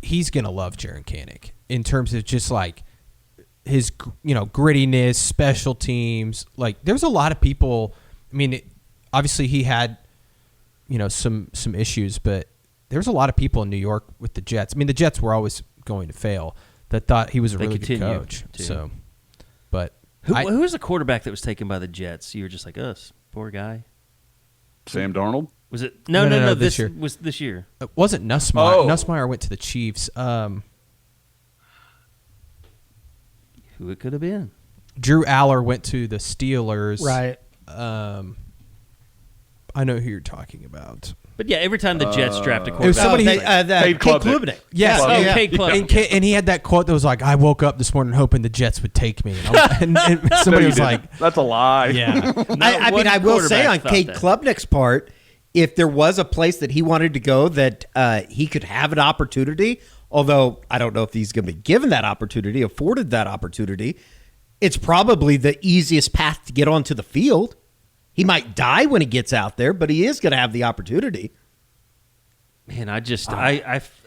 he's going to love Jaren Kanak in terms of just like his, grittiness, special teams. Like, there's a lot of people. Obviously he had, some issues, but there's a lot of people in New York with the Jets. The Jets were always going to fail that thought he was a really good coach. So, but who was the quarterback that was taken by the Jets? You were just like, us, poor guy. Sam Darnold? Was it? No. This year. Was this year? It wasn't Nussmeier. Oh. Nussmeier went to the Chiefs. Who it could have been? Drew Aller went to the Steelers. Right. I know who you're talking about. But yeah, every time the Jets draft a quarterback, it was somebody. Cade Klubnik. Yes. Cade Klubnik. And he had that quote that was like, "I woke up this morning hoping the Jets would take me," and somebody was like, "That's a lie." Yeah. I will say on Cade Klubnik's part, if there was a place that he wanted to go that he could have an opportunity, although I don't know if he's going to be given that opportunity, afforded that opportunity, it's probably the easiest path to get onto the field. He might die when he gets out there, but he is going to have the opportunity. Man,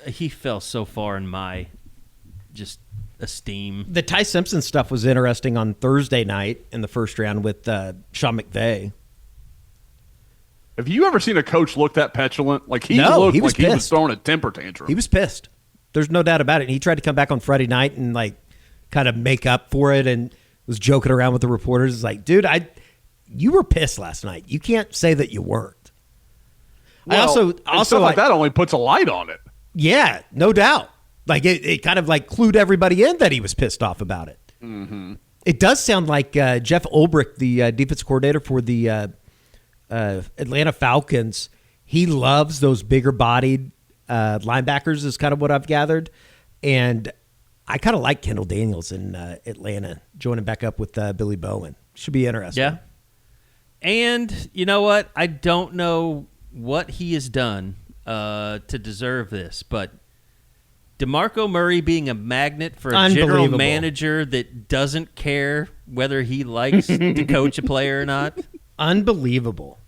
he fell so far in my just esteem. The Ty Simpson stuff was interesting on Thursday night in the first round with Sean McVay. Have you ever seen a coach look that petulant? Like, he looked like he was throwing a temper tantrum. He was pissed. There's no doubt about it. And he tried to come back on Friday night and like kind of make up for it and was joking around with the reporters. It's like, dude, you were pissed last night. You can't say that you weren't. Well, stuff like that only puts a light on it. Yeah, no doubt. Like it kind of like clued everybody in that he was pissed off about it. Mm-hmm. It does sound like Jeff Ulbrich, the defensive coordinator for the Atlanta Falcons, he loves those bigger bodied linebackers is kind of what I've gathered. And I kind of like Kendall Daniels in Atlanta, joining back up with Billy Bowen. Should be interesting. Yeah. And you know what? I don't know what he has done to deserve this, but DeMarco Murray being a magnet for a general manager that doesn't care whether he likes to coach a player or not. Unbelievable.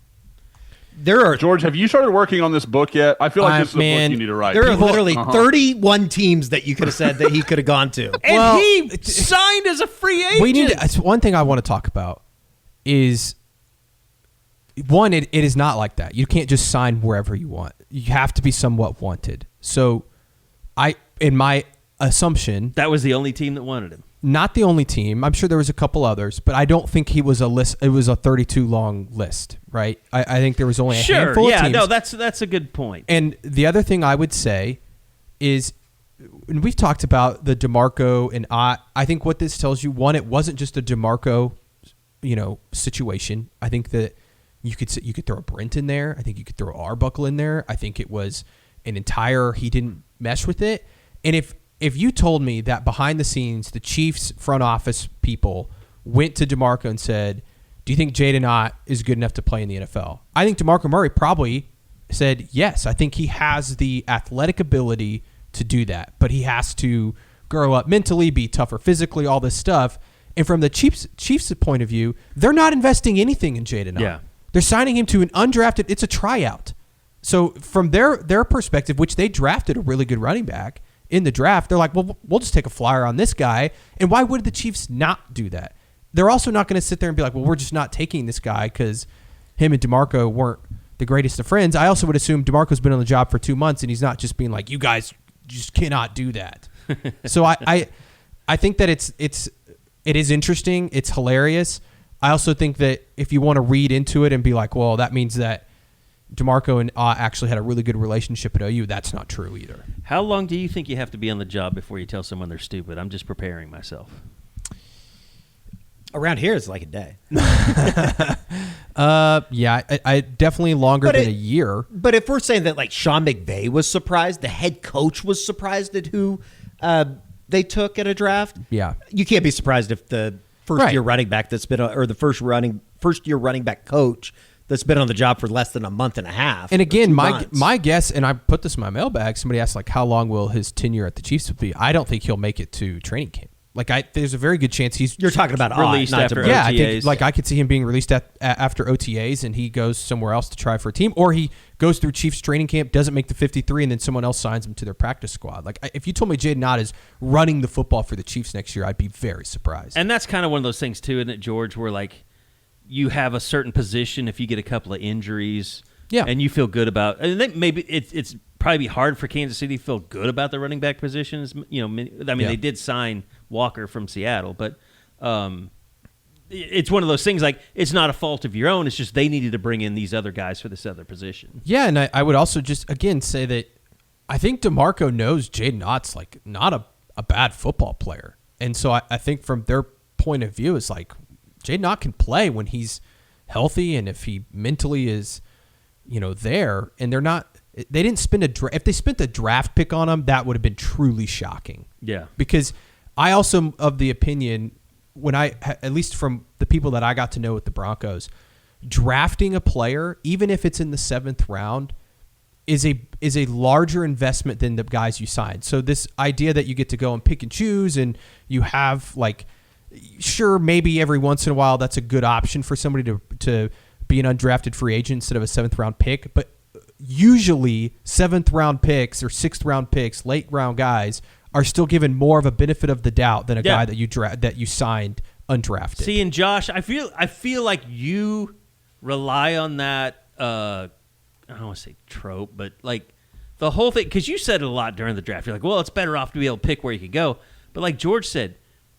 George, have you started working on this book yet? I feel like this is a book you need to write. There are literally 31 teams that you could have said that he could have gone to. And he signed as a free agent. It's one thing I want to talk about is, one, it is not like that. You can't just sign wherever you want. You have to be somewhat wanted. So in my assumption, that was the only team that wanted him. Not the only team. I'm sure there was a couple others, but I don't think he was a list. It was a 32 long list, right? I think there was only a handful of teams. No, that's a good point. And the other thing I would say is, and we've talked about the DeMarco and I think what this tells you, one, it wasn't just a DeMarco, situation. I think that you could throw Brent in there. I think you could throw Arbuckle in there. I think it was an entire, he didn't mesh with it. And if you told me that behind the scenes, the Chiefs front office people went to DeMarco and said, do you think Jadyn Ott is good enough to play in the NFL? I think DeMarco Murray probably said, yes. I think he has the athletic ability to do that, but he has to grow up mentally, be tougher physically, all this stuff. And from the Chiefs' point of view, they're not investing anything in Jadyn Ott. Yeah. They're signing him to an undrafted, it's a tryout. So from their perspective, which they drafted a really good running back in the draft, they're like, well, we'll just take a flyer on this guy. And why would the Chiefs not do that? They're also not going to sit there and be like, well, we're just not taking this guy because him and DeMarco weren't the greatest of friends. I also would assume DeMarco's been on the job for 2 months and he's not just being like, you guys just cannot do that. So I think that it is interesting. It's hilarious. I also think that if you want to read into it and be like, well, that means that DeMarco and actually had a really good relationship at OU, that's not true either. How long do you think you have to be on the job before you tell someone they're stupid? I'm just preparing myself. Around here, it's like a day. Yeah, I definitely longer than a year. But if we're saying that like Sean McVay was surprised, the head coach was surprised at who they took at a draft. Yeah, you can't be surprised if the first year running back that's been or the first year running back coach that's been on the job for less than a month and a half. And again, my guess, and I put this in my mailbag, somebody asked like, how long will his tenure at the Chiefs be? I don't think he'll make it to training camp. There's a very good chance you're talking about released after OTAs. Yeah, I think I could see him being released after OTAs and he goes somewhere else to try for a team, or he goes through Chiefs training camp, doesn't make the 53, and then someone else signs him to their practice squad. If you told me Jadyn Ott is running the football for the Chiefs next year, I'd be very surprised. And that's kind of one of those things too, isn't it, George, where you have a certain position if you get a couple of injuries, and you feel good about, and then maybe it's probably be hard for Kansas City to feel good about the running back positions. They did sign Walker from Seattle, but it's one of those things it's not a fault of your own. It's just they needed to bring in these other guys for this other position. Yeah, and I would also just, again, say that I think DeMarco knows Jadyn Ott's not a bad football player. And so I think from their point of view, it's Jadyn Ott can play when he's healthy and if he mentally is, there. And they didn't spend if they spent a draft pick on him, that would have been truly shocking. Yeah. Because I also of the opinion, when at least from the people that I got to know with the Broncos, drafting a player, even if it's in the 7th round, is a larger investment than the guys you signed. So this idea that you get to go and pick and choose and you have sure, maybe every once in a while that's a good option for somebody to be an undrafted free agent instead of a 7th round pick. But usually 7th round picks or 6th round picks, late round guys are still given more of a benefit of the doubt than a guy that you signed undrafted. See, and Josh, I feel like you rely on that. I don't want to say trope, but the whole thing, because you said it a lot during the draft. You're like, well, it's better off to be able to pick where you could go. But like George said,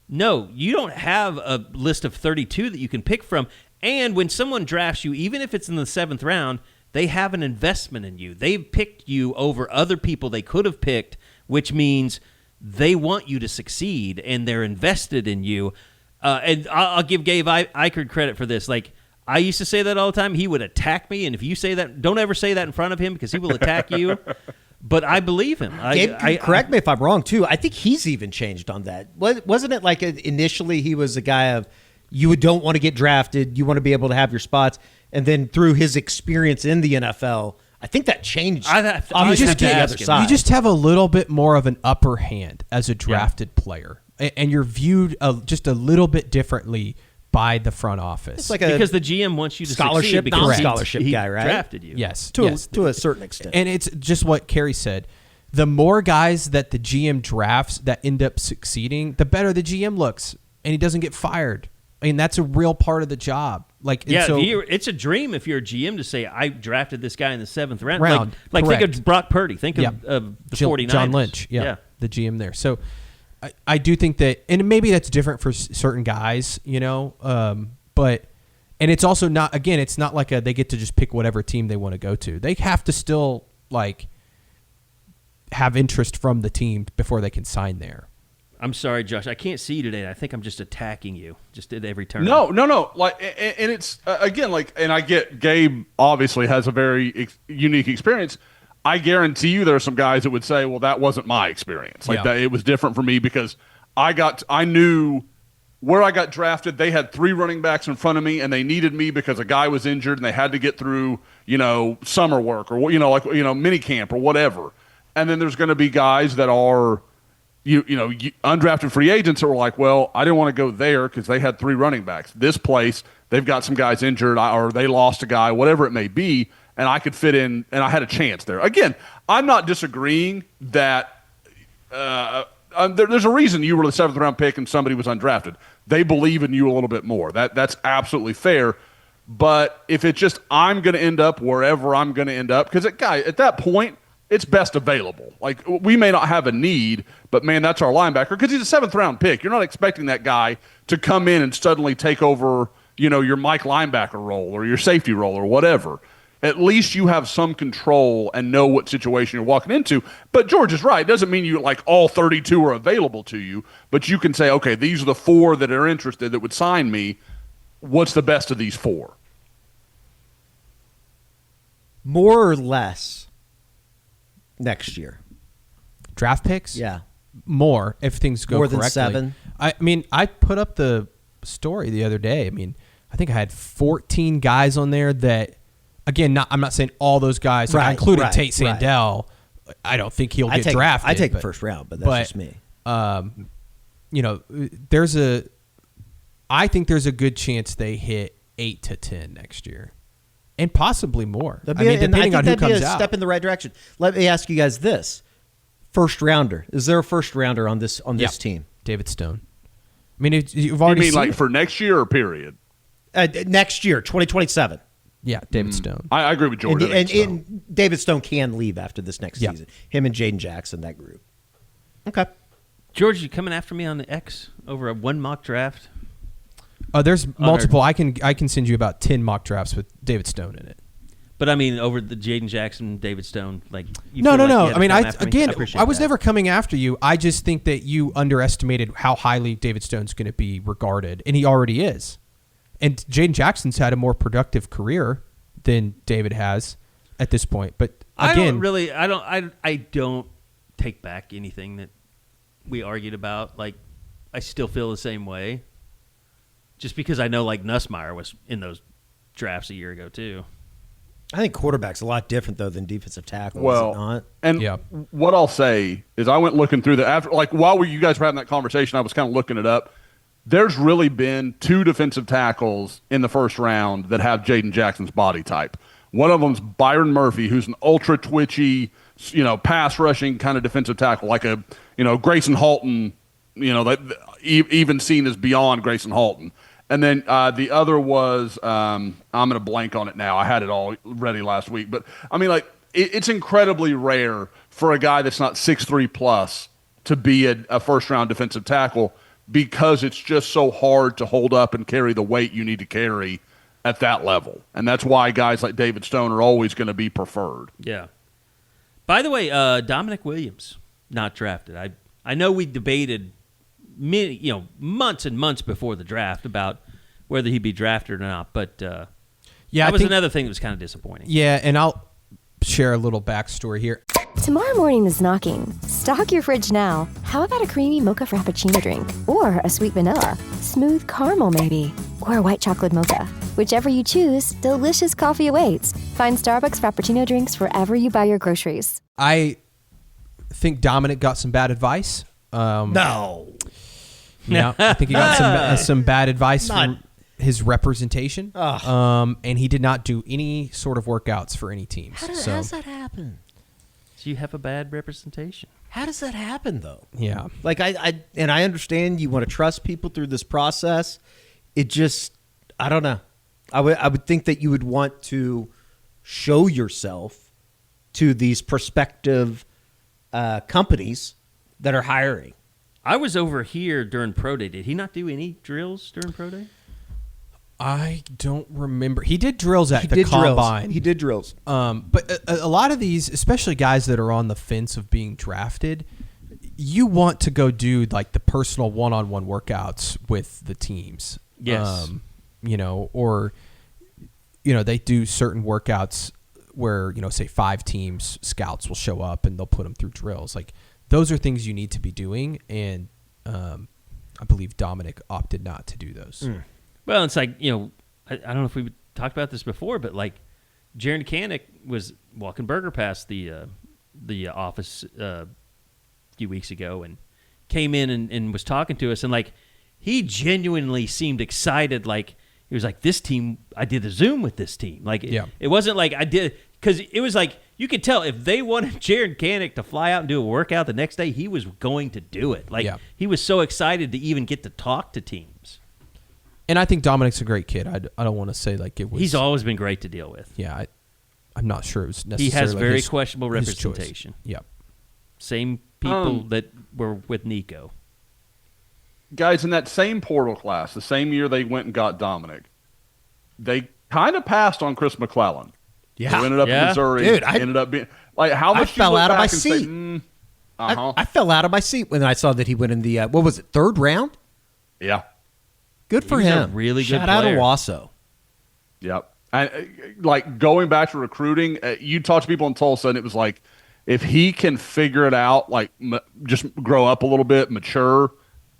no, you don't have a list of 32 that you can pick from. And when someone drafts you, even if it's in the 7th round, they have an investment in you. They've picked you over other people they could have picked, which means they want you to succeed, and they're invested in you. And I'll give Gabe Eichert credit for this. I used to say that all the time. He would attack me, and if you say that, don't ever say that in front of him because he will attack you. But I believe him. Correct me if I'm wrong, too. I think he's even changed on that. Wasn't it like initially he was a guy of you don't want to get drafted, you want to be able to have your spots, and then through his experience in the NFL, I think that changed. Obviously, the other side. You just have a little bit more of an upper hand as a drafted player, and you're viewed just a little bit differently by the front office. It's like because the GM wants you to scholarship, succeed because non-scholarship he guy, right? drafted you. Yes, to a certain extent. And it's just what Kerry said. The more guys that the GM drafts that end up succeeding, the better the GM looks, and he doesn't get fired. I mean, that's a real part of the job. It's a dream if you're a GM to say, I drafted this guy in the 7th round. Like think of Brock Purdy. Think of the 49ers. John Lynch, the GM there. So I do think that, and maybe that's different for certain guys, but it's also not, again, it's not like they get to just pick whatever team they want to go to. They have to still have interest from the team before they can sign there. I'm sorry, Josh. I can't see you today. I think I'm just attacking you just at every turn. No. And it's again, and I get Gabe obviously has a very unique experience. I guarantee you there are some guys that would say, well, that wasn't my experience. That it was different for me because I knew where I got drafted. They had 3 running backs in front of me and they needed me because a guy was injured and they had to get through, summer work or, mini camp or whatever. And then there's going to be guys that are, undrafted free agents that were like, well, I didn't want to go there because they had 3 running backs. This place, they've got some guys injured or they lost a guy, whatever it may be, and I could fit in, and I had a chance there. Again, I'm not disagreeing that there's a reason you were the 7th round pick and somebody was undrafted. They believe in you a little bit more. That's absolutely fair. But if it's just I'm going to end up wherever I'm going to end up, because at that point, it's best available. Like, we may not have a need, but, man, that's our linebacker because he's a 7th round pick. You're not expecting that guy to come in and suddenly take over, your Mike linebacker role or your safety role or whatever. At least you have some control and know what situation you're walking into. But George is right. It doesn't mean you all 32 are available to you, but you can say, okay, these are the 4 that are interested that would sign me. What's the best of these 4? More or less next year. Draft picks? Yeah. More if things go correctly. More than 7? I mean, I put up the story the other day. I mean, I think I had 14 guys on there that, again, I'm not saying all those guys. I included Tate Sandell. Right. I don't think he'll get drafted. I take the first round, but that's just me. I think there's a good chance they hit 8 to 10 next year. And possibly more. Depending on who comes out. Step in the right direction. Let me ask you guys this: first rounder. Is there a first rounder on this team? David Stone. I mean, you've already seen for next year or period? Next year, 2027. Yeah, David Stone. I agree with Jordan. And David Stone can leave after this next season. Him and Jadyn Jaxsen, that group. Okay. George, you coming after me on the X over a 1 mock draft? There's multiple. I can send you about 10 mock drafts with David Stone in it. But I mean, over the Jadyn Jaxsen, David Stone, No. I mean, I was never coming after you. I just think that you underestimated how highly David Stone's going to be regarded, and he already is. And Jadyn Jackson's had a more productive career than David has at this point. But again, I don't take back anything that we argued about. I still feel the same way. Just because I know Nussmeier was in those drafts a year ago too. I think quarterback's a lot different though than defensive tackle. Well, is it not? And what I'll say is I went looking through while you guys were having that conversation, I was kind of looking it up. There's really been 2 defensive tackles in the first round that have Jadyn Jackson's body type. One of them's Byron Murphy, who's an ultra twitchy, pass rushing kind of defensive tackle, like a Grayson Halton, that even seen as beyond Grayson Halton. And then the other was I'm going to blank on it now. I had it all ready last week. But, I mean, it's incredibly rare for a guy that's not 6'3 plus to be a first-round defensive tackle because it's just so hard to hold up and carry the weight you need to carry at that level. And that's why guys like David Stone are always going to be preferred. Yeah. By the way, Damonic Williams, not drafted. I know we debated months and months before the draft about whether he'd be drafted or not, but that was another thing that was kind of disappointing. Yeah, and I'll share a little backstory here. Tomorrow morning is knocking. Stock your fridge now. How about a creamy mocha frappuccino drink? Or a sweet vanilla? Smooth caramel, maybe? Or a white chocolate mocha? Whichever you choose, delicious coffee awaits. Find Starbucks Frappuccino drinks wherever you buy your groceries. I think Dominic got some bad advice. No. Yeah, I think he got some bad advice from his representation. And he did not do any sort of workouts for any teams. How does that happen? So you have a bad representation. How does that happen, though? Yeah. Like, I understand you want to trust people through this process. It just, I don't know. I would think that you would want to show yourself to these prospective companies that are hiring. I was over here during Pro Day. Did he not do any drills during Pro Day? I don't remember. He did drills at the combine. He did drills. But a lot of these, especially guys that are on the fence of being drafted, you want to go do like the personal one-on-one workouts with the teams. Yes. Or they do certain workouts where, say 5 teams, scouts will show up and they'll put them through drills. Like those are things you need to be doing. And I believe Dominic opted not to do those. Well, it's like, I don't know if we talked about this before, but like Jadyn Kanik was walking burger past the office a few weeks ago and came in and was talking to us. And like, he genuinely seemed excited. Like he was like, this team, I did the Zoom with this team. Like, it wasn't like I did, because it was like, you could tell if they wanted Jadyn Kanik to fly out and do a workout the next day, he was going to do it. Like he was so excited to even get to talk to teams. And I think Dominic's a great kid. I don't want to say like it was. He's always been great to deal with. Yeah, I'm not sure it was necessarily. He has very his, questionable his representation. Choice. Yep. Same people that were with Nico. Guys, in that same portal class, the same year they went and got Dominic, they kind of passed on Chris McClellan. Yeah. Who ended up in Missouri. Dude, ended up being like how much I fell out of my seat. Say, I fell out of my seat when I saw that he went in the what was it, 3rd round? Yeah. Good for He's him. A really good Shout out to player. Wasso. Yep. Like going back to recruiting, you talk to people in Tulsa, and it was like, if he can figure it out, like just grow up a little bit, mature,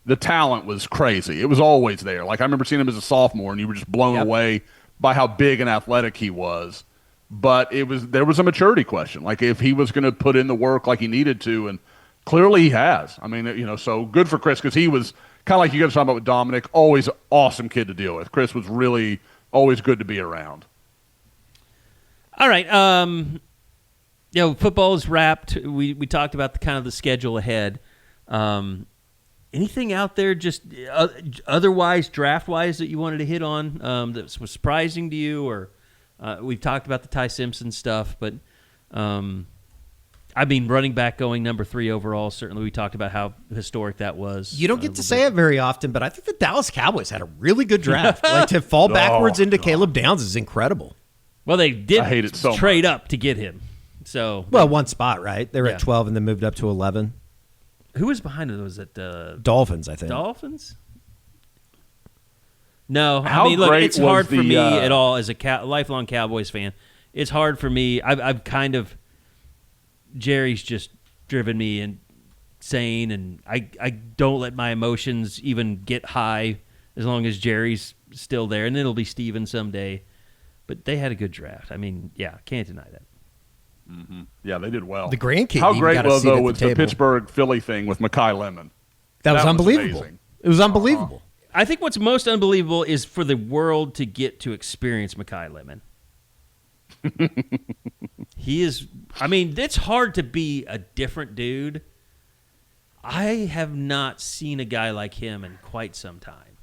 the talent was crazy. It was always there. Like I remember seeing him as a sophomore, and you were just blown away by how big and athletic he was. But there was a maturity question. Like if he was going to put in the work like he needed to, and clearly he has. I mean, so good for Chris, because he was kind of like you guys talking about with Dominic, always an awesome kid to deal with. Chris was really always good to be around. All right. Football is wrapped. We talked about the schedule ahead. Anything out there just otherwise draft-wise that you wanted to hit on that was surprising to you? Or we've talked about the Ty Simpson stuff, but running back going number 3 overall, certainly we talked about how historic that was. You don't get to say it very often, but I think the Dallas Cowboys had a really good draft. Like to fall backwards into Caleb Downs is incredible. Well, they did I hate it so trade much. up to get him. So one spot, right? They were at 12 and then moved up to 11. Who was behind it? Was it Dolphins, I think. Dolphins? No, How look, great it's hard was for the, me at all as a lifelong Cowboys fan. It's hard for me. I've kind of Jerry's just driven me insane, and I don't let my emotions even get high as long as Jerry's still there, and it'll be Steven someday. But they had a good draft. Can't deny that. Mm-hmm. Yeah, they did well. The grandkid. How great got a was seat at though was the table. Pittsburgh Philly thing with Mekhi Lemon. That was unbelievable. amazing. It was unbelievable. I think what's most unbelievable is for the world to get to experience Mekhi Lemon. He is. It's hard to be a different dude. I have not seen a guy like him in quite some time.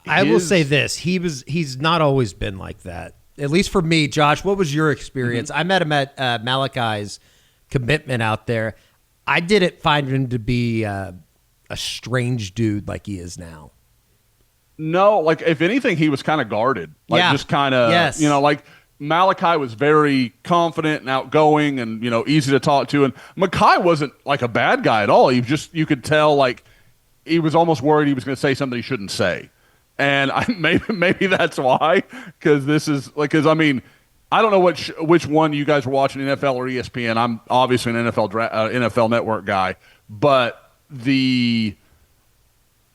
I will say this: he's not always been like that. At least for me, Josh. What was your experience? I met him at Malachi's commitment out there. I didn't find him to be a strange dude like he is now. No, like if anything, he was kind of guarded. Like just kind of, like Malachi was very confident and outgoing and, easy to talk to. And Mekhi wasn't like a bad guy at all. You could tell like he was almost worried he was going to say something he shouldn't say. And maybe that's why, because this is like, I I don't know which one you guys were watching, NFL or ESPN. I'm obviously an NFL Network guy, but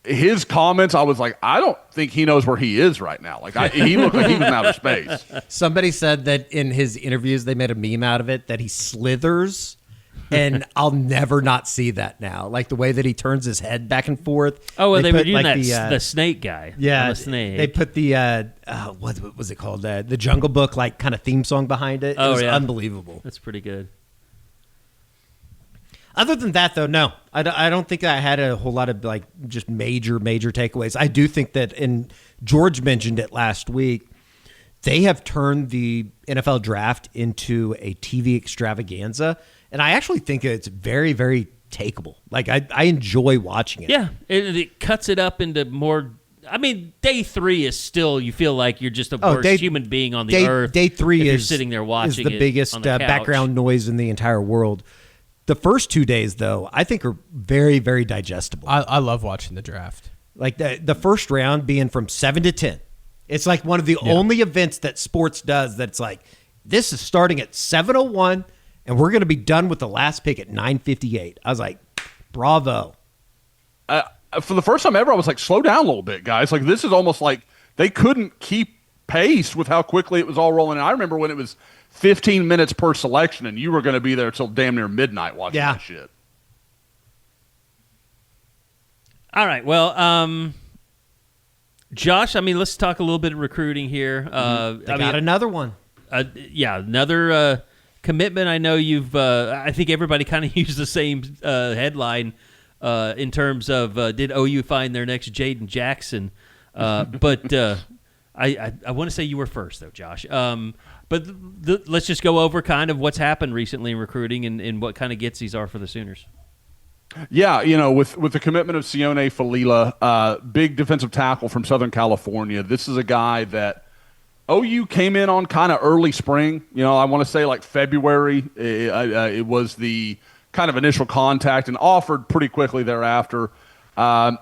his comments, I was like, I don't think he knows where he is right now. Like he looked like he was in outer space. Somebody said that in his interviews, they made a meme out of it that he slithers. And I'll never not see that now. Like the way that he turns his head back and forth. Oh, well, they were put, doing the snake guy. Yeah, the snake. They put the what was it called? The Jungle Book like kind of theme song behind it. It was unbelievable. That's pretty good. Other than that, though, no, I don't think I had a whole lot of like just major takeaways. I do think that, and George mentioned it last week, they have turned the NFL draft into a TV extravaganza. And I actually think it's very, very takeable. Like, I enjoy watching it. Yeah, it cuts it up into more. I mean, day 3 is still, you feel like you're just a worst human being on the earth. Day 3 you're sitting there watching is the biggest background noise in the entire world. The first 2 days, though, I think are very, very digestible. I love watching the draft. Like the first round being from 7 to 10. It's like one of the only events that sports does that's like, this is starting at 7:01. And we're going to be done with the last pick at 9:58. I was like, bravo. For the first time ever, I was like, slow down a little bit, guys. Like, this is almost like they couldn't keep pace with how quickly it was all rolling. And I remember when it was 15 minutes per selection, and you were going to be there till damn near midnight watching that shit. All right. Well, Josh, I mean, let's talk a little bit of recruiting here. Got another one. Another commitment. I know you've. I think everybody kind of used the same headline in terms of did OU find their next Jadyn Jaxsen? But I want to say you were first though, Josh. But let's just go over kind of what's happened recently in recruiting and what kind of gets are for the Sooners. Yeah, with the commitment of Sione Filala, big defensive tackle from Southern California. This is a guy that OU came in on kind of early spring. I want to say like February. It was the kind of initial contact and offered pretty quickly thereafter.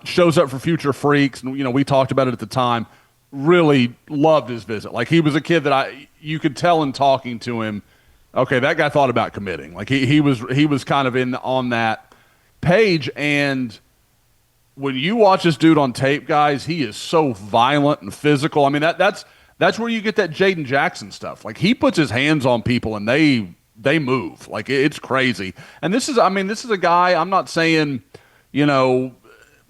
Shows up for Future Freaks. And, we talked about it at the time. Really loved his visit. Like he was a kid that you could tell in talking to him, okay, that guy thought about committing. Like he was kind of on that page. And when you watch this dude on tape, guys, he is so violent and physical. I mean, that's where you get that Jadyn Jaxsen stuff. Like he puts his hands on people and they move. Like it's crazy. And this is a guy, I'm not saying,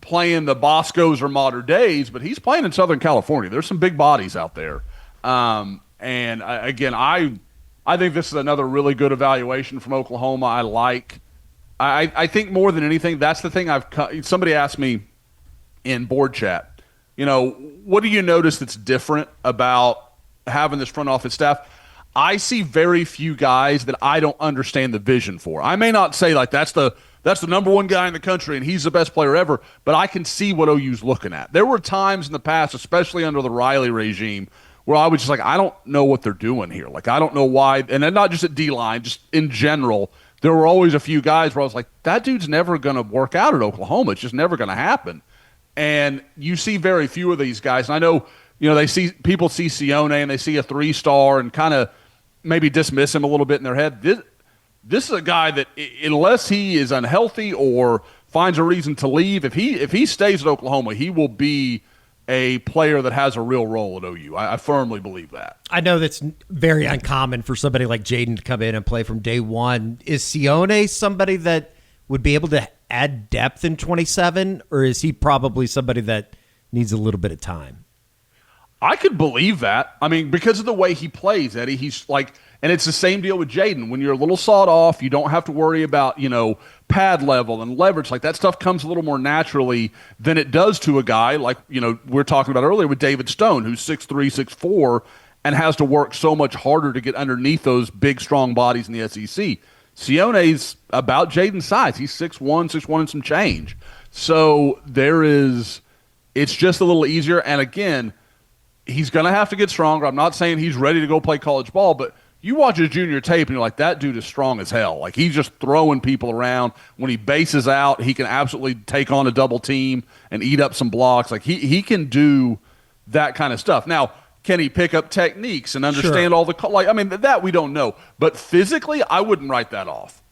playing the Boscos or Modern Days, but he's playing in Southern California. There's some big bodies out there. I think this is another really good evaluation from Oklahoma. I think more than anything, that's the thing somebody asked me in board chat, what do you notice that's different about having this front office staff? I see very few guys that I don't understand the vision for. I may not say like that's the number one guy in the country and he's the best player ever, but I can see what OU's looking at. There were times in the past, especially under the Riley regime, where I was just like, I don't know what they're doing here. Like, I don't know why. And then not just at D-line, just in general, there were always a few guys where I was like, that dude's never going to work out at Oklahoma. It's just never going to happen. And you see very few of these guys. And I know, people see Sione and they see a 3-star and kind of maybe dismiss him a little bit in their head. This is a guy that, unless he is unhealthy or finds a reason to leave, if he stays at Oklahoma, he will be a player that has a real role at OU. I firmly believe that. I know that's very uncommon for somebody like Jadyn to come in and play from day one. Is Sione somebody that would be able to add depth in 27, or is he probably somebody that needs a little bit of time? I could believe that. I mean, because of the way he plays, Eddie, he's like, and it's the same deal with Jadyn. When you're a little sawed off, you don't have to worry about, pad level and leverage. Like that stuff comes a little more naturally than it does to a guy like, we're talking about earlier with David Stone, who's 6'3", 6'4", and has to work so much harder to get underneath those big, strong bodies in the SEC. Sione's about Jadyn's size. He's 6'1", 6'1" and some change. So it's just a little easier. And again, he's going to have to get stronger. I'm not saying he's ready to go play college ball, but you watch his junior tape and you're like, that dude is strong as hell. Like he's just throwing people around. When he bases out, he can absolutely take on a double team and eat up some blocks. Like he can do that kind of stuff. Now, can he pick up techniques and understand all the that we don't know. But physically, I wouldn't write that off.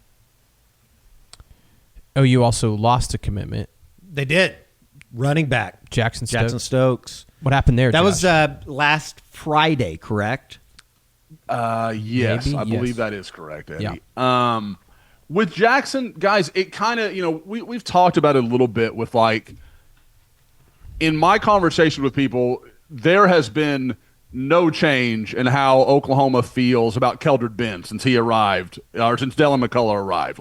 OU also lost a commitment. They did. Running back Jaxsen Stokes. What happened there? That Josh? was last Friday, correct? Yes, Maybe? I believe Yes. that is correct, Eddie. Yeah. With Jaxsen, guys, it kind of, we've talked about it a little bit with in my conversation with people, there has been no change in how Oklahoma feels about Keldred Ben since he arrived, or since Dylan McCullough arrived.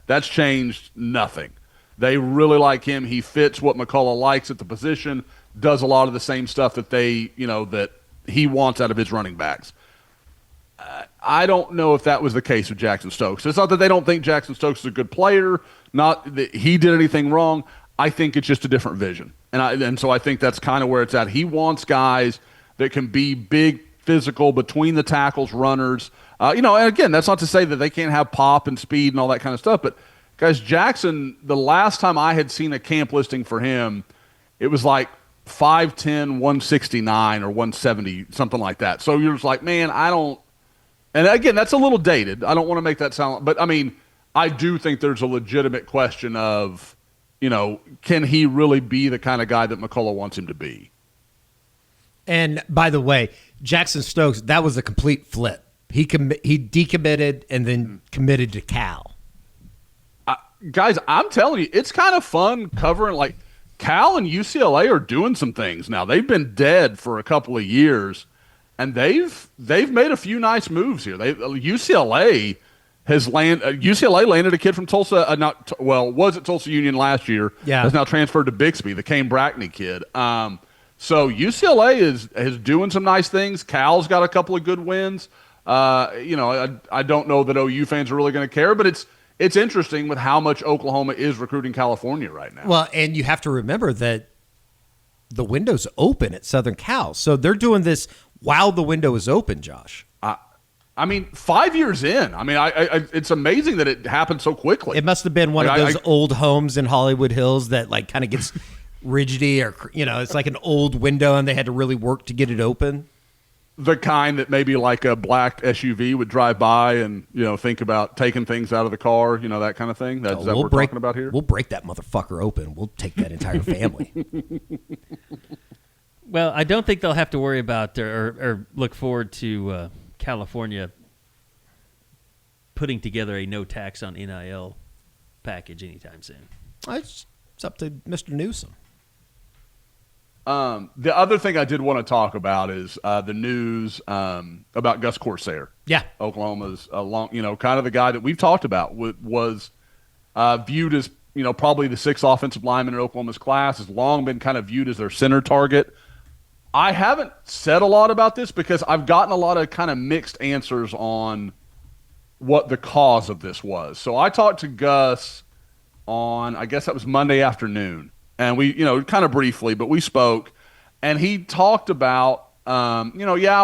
That's changed nothing. They really like him. He fits what McCullough likes at the position, does a lot of the same stuff that that he wants out of his running backs. I don't know if that was the case with Jaxsen Stokes. It's not that they don't think Jaxsen Stokes is a good player, not that he did anything wrong. I think it's just a different vision. And so I think that's kind of where it's at. He wants guys that can be big, physical, between the tackles, runners. And again, that's not to say that they can't have pop and speed and all that kind of stuff. But, guys, Jaxsen, the last time I had seen a camp listing for him, it was like 5'10", 169 or 170, something like that. So you're just like, man, I don't – and again, that's a little dated. I don't want to make that sound – but, I mean, I do think there's a legitimate question of, can he really be the kind of guy that McCullough wants him to be? And by the way, Jaxsen Stokes, that was a complete flip. He decommitted and then committed to Cal. Guys, I'm telling you, it's kind of fun covering Cal and UCLA are doing some things now. They've been dead for a couple of years, and they've made a few nice moves here. UCLA landed a kid from Tulsa. Was at Tulsa Union last year. Yeah, has now transferred to Bixby, the Kane Brackney kid. So UCLA is doing some nice things. Cal's got a couple of good wins. I don't know that OU fans are really going to care, but it's interesting with how much Oklahoma is recruiting California right now. Well, and you have to remember that the window's open at Southern Cal. So they're doing this while the window is open, Josh. 5 years in. It's amazing that it happened so quickly. It must have been one of those old homes in Hollywood Hills that kind of gets rigidy, or it's like an old window and they had to really work to get it open. The kind that maybe like a black SUV would drive by and think about taking things out of the car, that kind of thing. That's what we're talking about here. We'll break that motherfucker open. We'll take that entire family. Well, I don't think they'll have to worry about or look forward to California putting together a no tax on NIL package anytime soon. It's up to Mr. Newsom. The other thing I did want to talk about is the news about Gus Corsair. Yeah, Oklahoma's kind of the guy that we've talked about was viewed as probably the sixth offensive lineman in Oklahoma's class. Has long been kind of viewed as their center target. I haven't said a lot about this because I've gotten a lot of kind of mixed answers on what the cause of this was. So I talked to Gus on, I guess that was Monday afternoon. And we, kind of briefly, but we spoke. And he talked about, I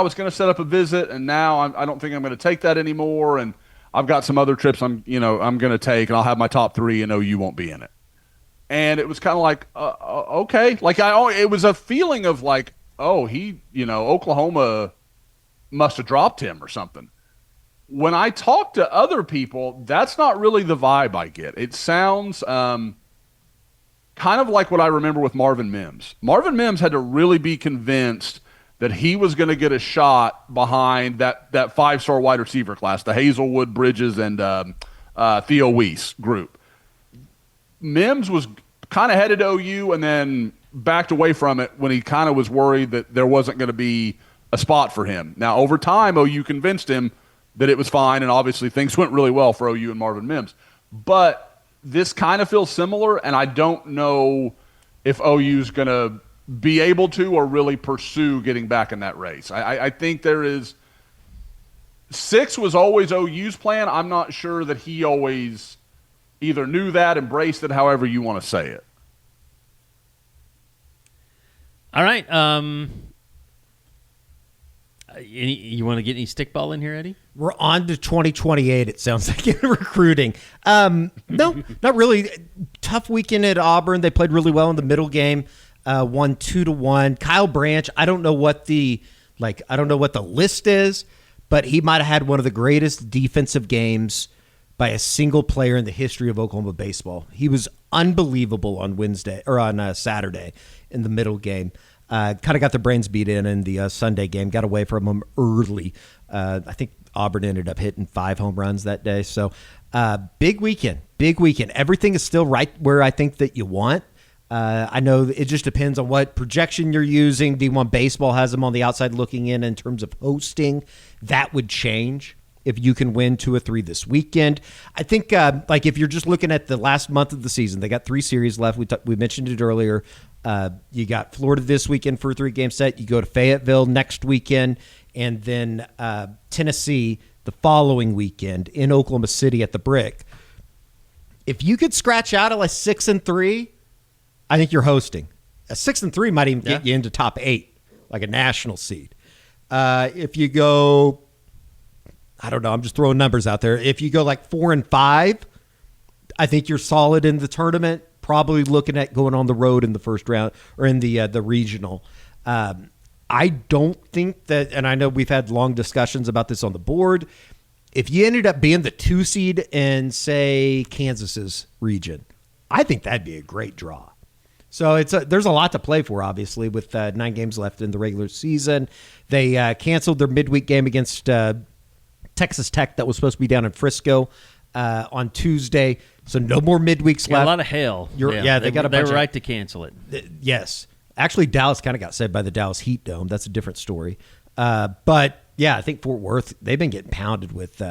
was going to set up a visit, and now I don't think I'm going to take that anymore. And I've got some other trips I'm going to take, and I'll have my top three, and OU won't be in it. And it was kind of like, okay. It was a feeling of Oklahoma must have dropped him or something. When I talk to other people, that's not really the vibe I get. It sounds kind of like what I remember with Marvin Mims. Marvin Mims had to really be convinced that he was going to get a shot behind that five-star wide receiver class, the Hazelwood, Bridges, and Theo Weiss group. Mims was kind of headed to OU and then backed away from it when he kind of was worried that there wasn't going to be a spot for him. Now, over time, OU convinced him that it was fine, and obviously things went really well for OU and Marvin Mims. But this kind of feels similar, and I don't know if OU's going to be able to or really pursue getting back in that race. I think there is – 6 was always OU's plan. I'm not sure that he always either knew that, embraced it, however you want to say it. All right. You want to get any stickball in here, Eddie? We're on to 2028, it sounds like, in recruiting. No, not really. Tough weekend at Auburn. They played really well in the middle game, won 2-1. Kyle Branch, I don't know what the Like, I don't know what the list is, but he might have had one of the greatest defensive games by a single player in the history of Oklahoma baseball. He was unbelievable on Saturday in the middle game. Kind of got their brains beat in the Sunday game. Got away from them early. I think Auburn ended up hitting 5 home runs that day. So big weekend. Everything is still right where I think that you want. I know it just depends on what projection you're using. D1 Baseball has them on the outside looking in terms of hosting. That would change if you can win 2 or 3 this weekend. I think like if you're just looking at the last month of the season, they got 3 series left. We mentioned it earlier. You got Florida this weekend for a 3-game set. You go to Fayetteville next weekend, and then Tennessee the following weekend in Oklahoma City at the Brick. If you could scratch out a 6-3, I think you're hosting. A 6-3 might even get you into top 8, like a national seed. If you go, I don't know, I'm just throwing numbers out there. If you go like 4-5, I think you're solid in the tournament. Probably looking at going on the road in the first round or in the regional. I don't think that, and I know we've had long discussions about this on the board. If you ended up being the 2 seed in, say, Kansas's region, I think that'd be a great draw. So there's a lot to play for, obviously, with 9 games left in the regular season. They canceled their midweek game against Texas Tech that was supposed to be down in Frisco on Tuesday. So no more midweeks left. A lot of hail. They got a bunch. They were right to cancel it. Yes. Actually, Dallas kind of got saved by the Dallas Heat Dome. That's a different story. But, yeah, I think Fort Worth, they've been getting pounded with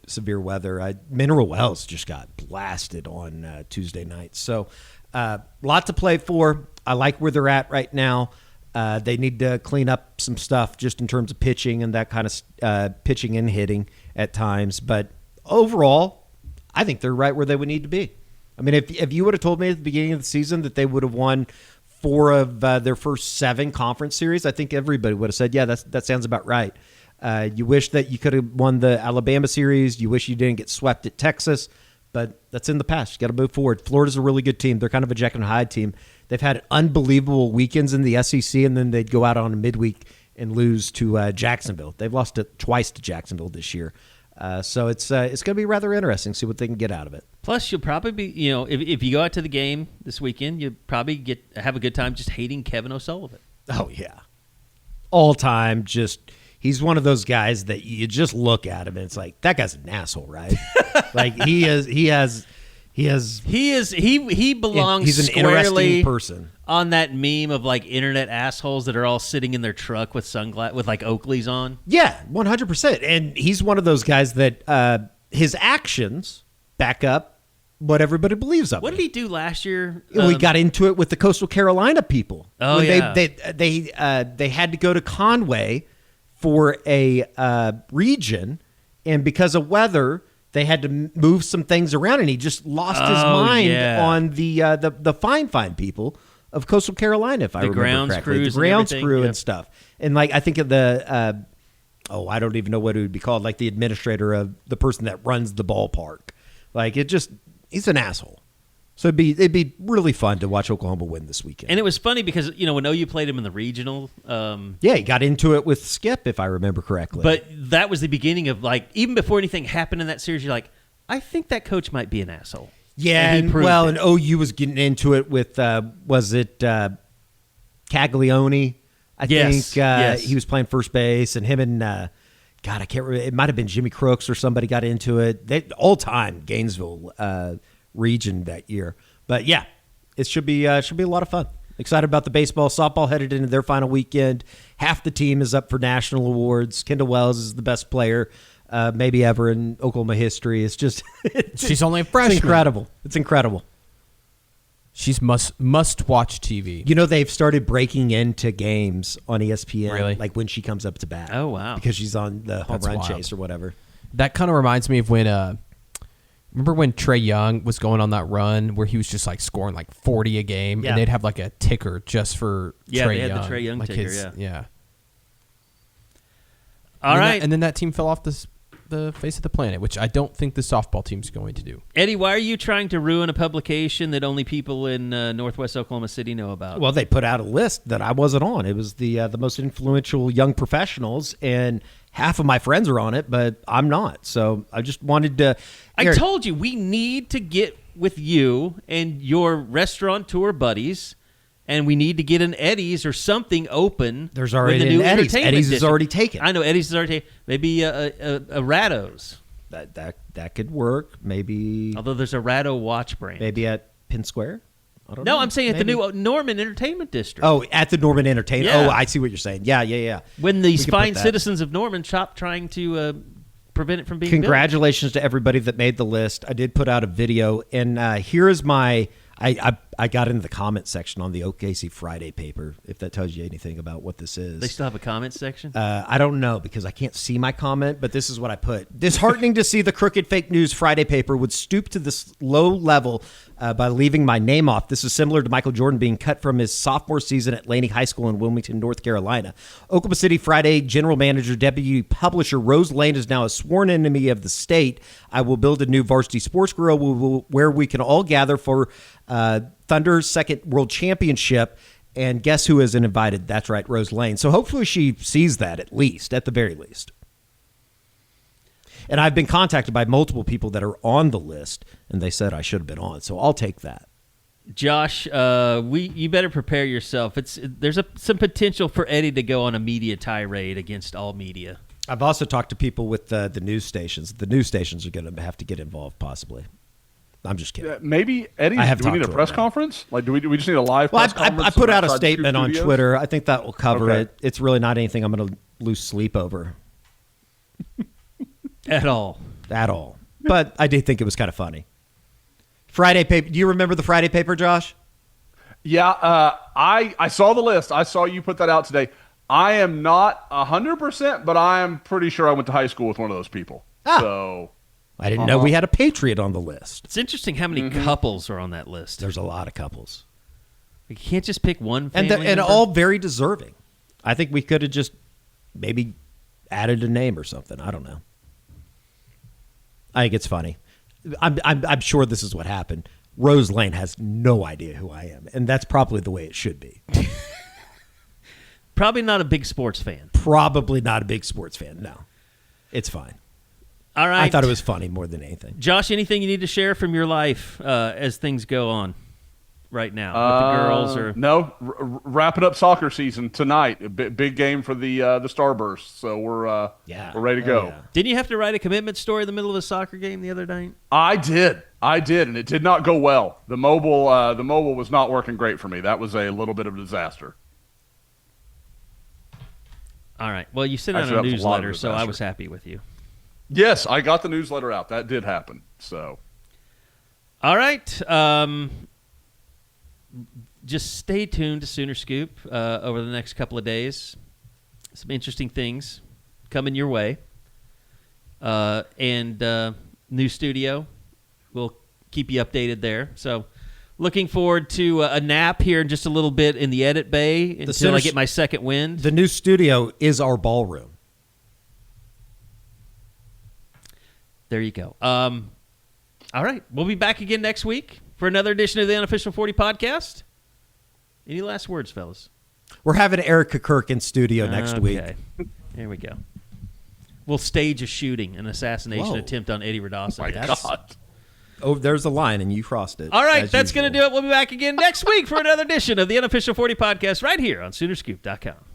severe weather. Mineral Wells just got blasted on Tuesday night. So lot to play for. I like where they're at right now. They need to clean up some stuff just in terms of pitching and that kind of pitching and hitting at times. But overall, I think they're right where they would need to be. I mean, if you would have told me at the beginning of the season that they would have won 4 of their first 7 conference series, I think everybody would have said, yeah, that sounds about right. You wish that you could have won the Alabama series. You wish you didn't get swept at Texas, but that's in the past. You got to move forward. Florida's a really good team. They're kind of a Jekyll and Hyde team. They've had unbelievable weekends in the SEC, and then they'd go out on a midweek and lose to Jacksonville. They've lost it twice to Jacksonville this year. So it's going to be rather interesting to see what they can get out of it. Plus, you'll probably be, if you go out to the game this weekend, you'll probably have a good time just hating Kevin O'Sullivan. Oh, yeah. All time, he's one of those guys that you just look at him and it's like, that guy's an asshole, right? Like he belongs he's an interesting person on that meme of like internet assholes that are all sitting in their truck with sunglasses with like Oakleys on. Yeah, 100%. And he's one of those guys that his actions back up what everybody believes of. What did he do last year? We got into it with the Coastal Carolina people. Oh, when yeah. They had to go to Conway for a region, and because of weather, they had to move some things around, and he just lost his mind on the fine people of Coastal Carolina, if I remember correctly. The grounds crew and stuff. And like I think of the I don't even know what it would be called, like the administrator of the person that runs the ballpark. Like he's an asshole. So it'd be really fun to watch Oklahoma win this weekend. And it was funny because when OU played him in the regional, he got into it with Skip, if I remember correctly. But that was the beginning of like even before anything happened in that series. You're like, I think that coach might be an asshole. Yeah, and OU was getting into it with was it Caglione? I think he was playing first base, and him and God, I can't remember. It might have been Jimmy Crooks or somebody got into it. They all time Gainesville region that year. But yeah, it should be a lot of fun. Excited about the baseball. Softball headed into their final weekend. Half the team is up for national awards. Kendall Wells is the best player maybe ever in Oklahoma history. It's just she's only a freshman. It's incredible. She's must watch TV. They've started breaking into games on ESPN, really? Like when she comes up to bat. Oh wow! Because she's on the home run chase or whatever. That kind of reminds me of when remember when Trey Young was going on that run where he was just like scoring like 40 a game, and they'd have like a ticker just for Trey Young. Yeah, they had the Trey Young ticker. Yeah. All right, and then that team fell off the the face of the planet, which I don't think the softball team's going to do. Eddie, why are you trying to ruin a publication that only people in Northwest Oklahoma City know about? Well, they put out a list that I wasn't on. It was the most influential young professionals, and half of my friends are on it, but I'm not. So I just wanted to. I told you, we need to get with you and your restaurateur buddies, and we need to get an Eddie's or something open. There's already with the new an Eddie's. entertainment Eddie's is district. already taken. I know Eddie's is already taken. Maybe a Ratto's. That could work. Maybe. Although there's a Ratto watch brand. Maybe at Penn Square. I don't know. No, I'm saying at the new Norman Entertainment District. Oh, at the Norman Entertainment. Yeah. Oh, I see what you're saying. Yeah. When these We could put fine that. citizens of Norman stopped trying to prevent it from being Congratulations to everybody that made the list. I did put out a video, and here is my. I got into the comment section on the OKC Friday paper, if that tells you anything about what this is. They still have a comment section? I don't know because I can't see my comment, but this is what I put. Disheartening to see the crooked fake news Friday paper would stoop to this low level by leaving my name off. This is similar to Michael Jordan being cut from his sophomore season at Laney High School in Wilmington, North Carolina. Oklahoma City Friday general manager, deputy publisher Rose Lane is now a sworn enemy of the state. I will build a new varsity sports grill where we can all gather for Thunder's second world championship. And guess who isn't invited? That's right, Rose Lane. So hopefully she sees that at the very least. And I've been contacted by multiple people that are on the list, and they said I should have been on. So I'll take that. Josh, you better prepare yourself. There's some potential for Eddie to go on a media tirade against all media. I've also talked to people with the news stations. The news stations are going to have to get involved, possibly. I'm just kidding. Maybe, Eddie, do we need a press conference? Like, do we just need a live press conference? I put out a outside statement Scoop on Studios? Twitter. I think that will cover Okay. it. It's really not anything I'm going to lose sleep over. At all. But I did think it was kind of funny. Friday paper. Do you remember the Friday paper, Josh? Yeah, I saw the list. I saw you put that out today. I am not 100%, but I am pretty sure I went to high school with one of those people. So I didn't know we had a Patriot on the list. It's interesting how many couples are on that list. There's a lot of couples. You can't just pick one And family and member? all very deserving. I think we could have just maybe added a name or something. I don't know. I think it's funny. I'm sure this is what happened. Rose Lane has no idea who I am, and that's probably the way it should be. Probably not a big sports fan. Probably not a big sports fan. No, it's fine. All right. I thought it was funny more than anything. Josh, anything you need to share from your life as things go on right now with the girls? Or no, wrapping up soccer season tonight. A big game for the Starburst. So we're ready to go. Yeah. Didn't you have to write a commitment story in the middle of a soccer game the other night? I did, and it did not go well. The mobile was not working great for me. That was a little bit of a disaster. All right. Well, you sent out Actually, a that was a lot of newsletter, so I disaster. was happy with you. Yes, I got the newsletter out. That did happen. So, All right. Just stay tuned to Sooner Scoop over the next couple of days. Some interesting things coming your way. And new studio. We'll keep you updated there. So looking forward to a nap here in just a little bit in the edit bay until I get my second wind. The new studio is our ballroom. There you go. All right. We'll be back again next week for another edition of the Unofficial 40 podcast. Any last words, fellas? We're having Erica Kirk in studio next week. There we go. We'll stage a shooting, an assassination Whoa. attempt on Eddie Radassa. my God. Oh, there's a line, and you crossed it. All right, as that's going to usual. do it. We'll be back again next week for another edition of the Unofficial 40 podcast right here on Soonerscoop.com.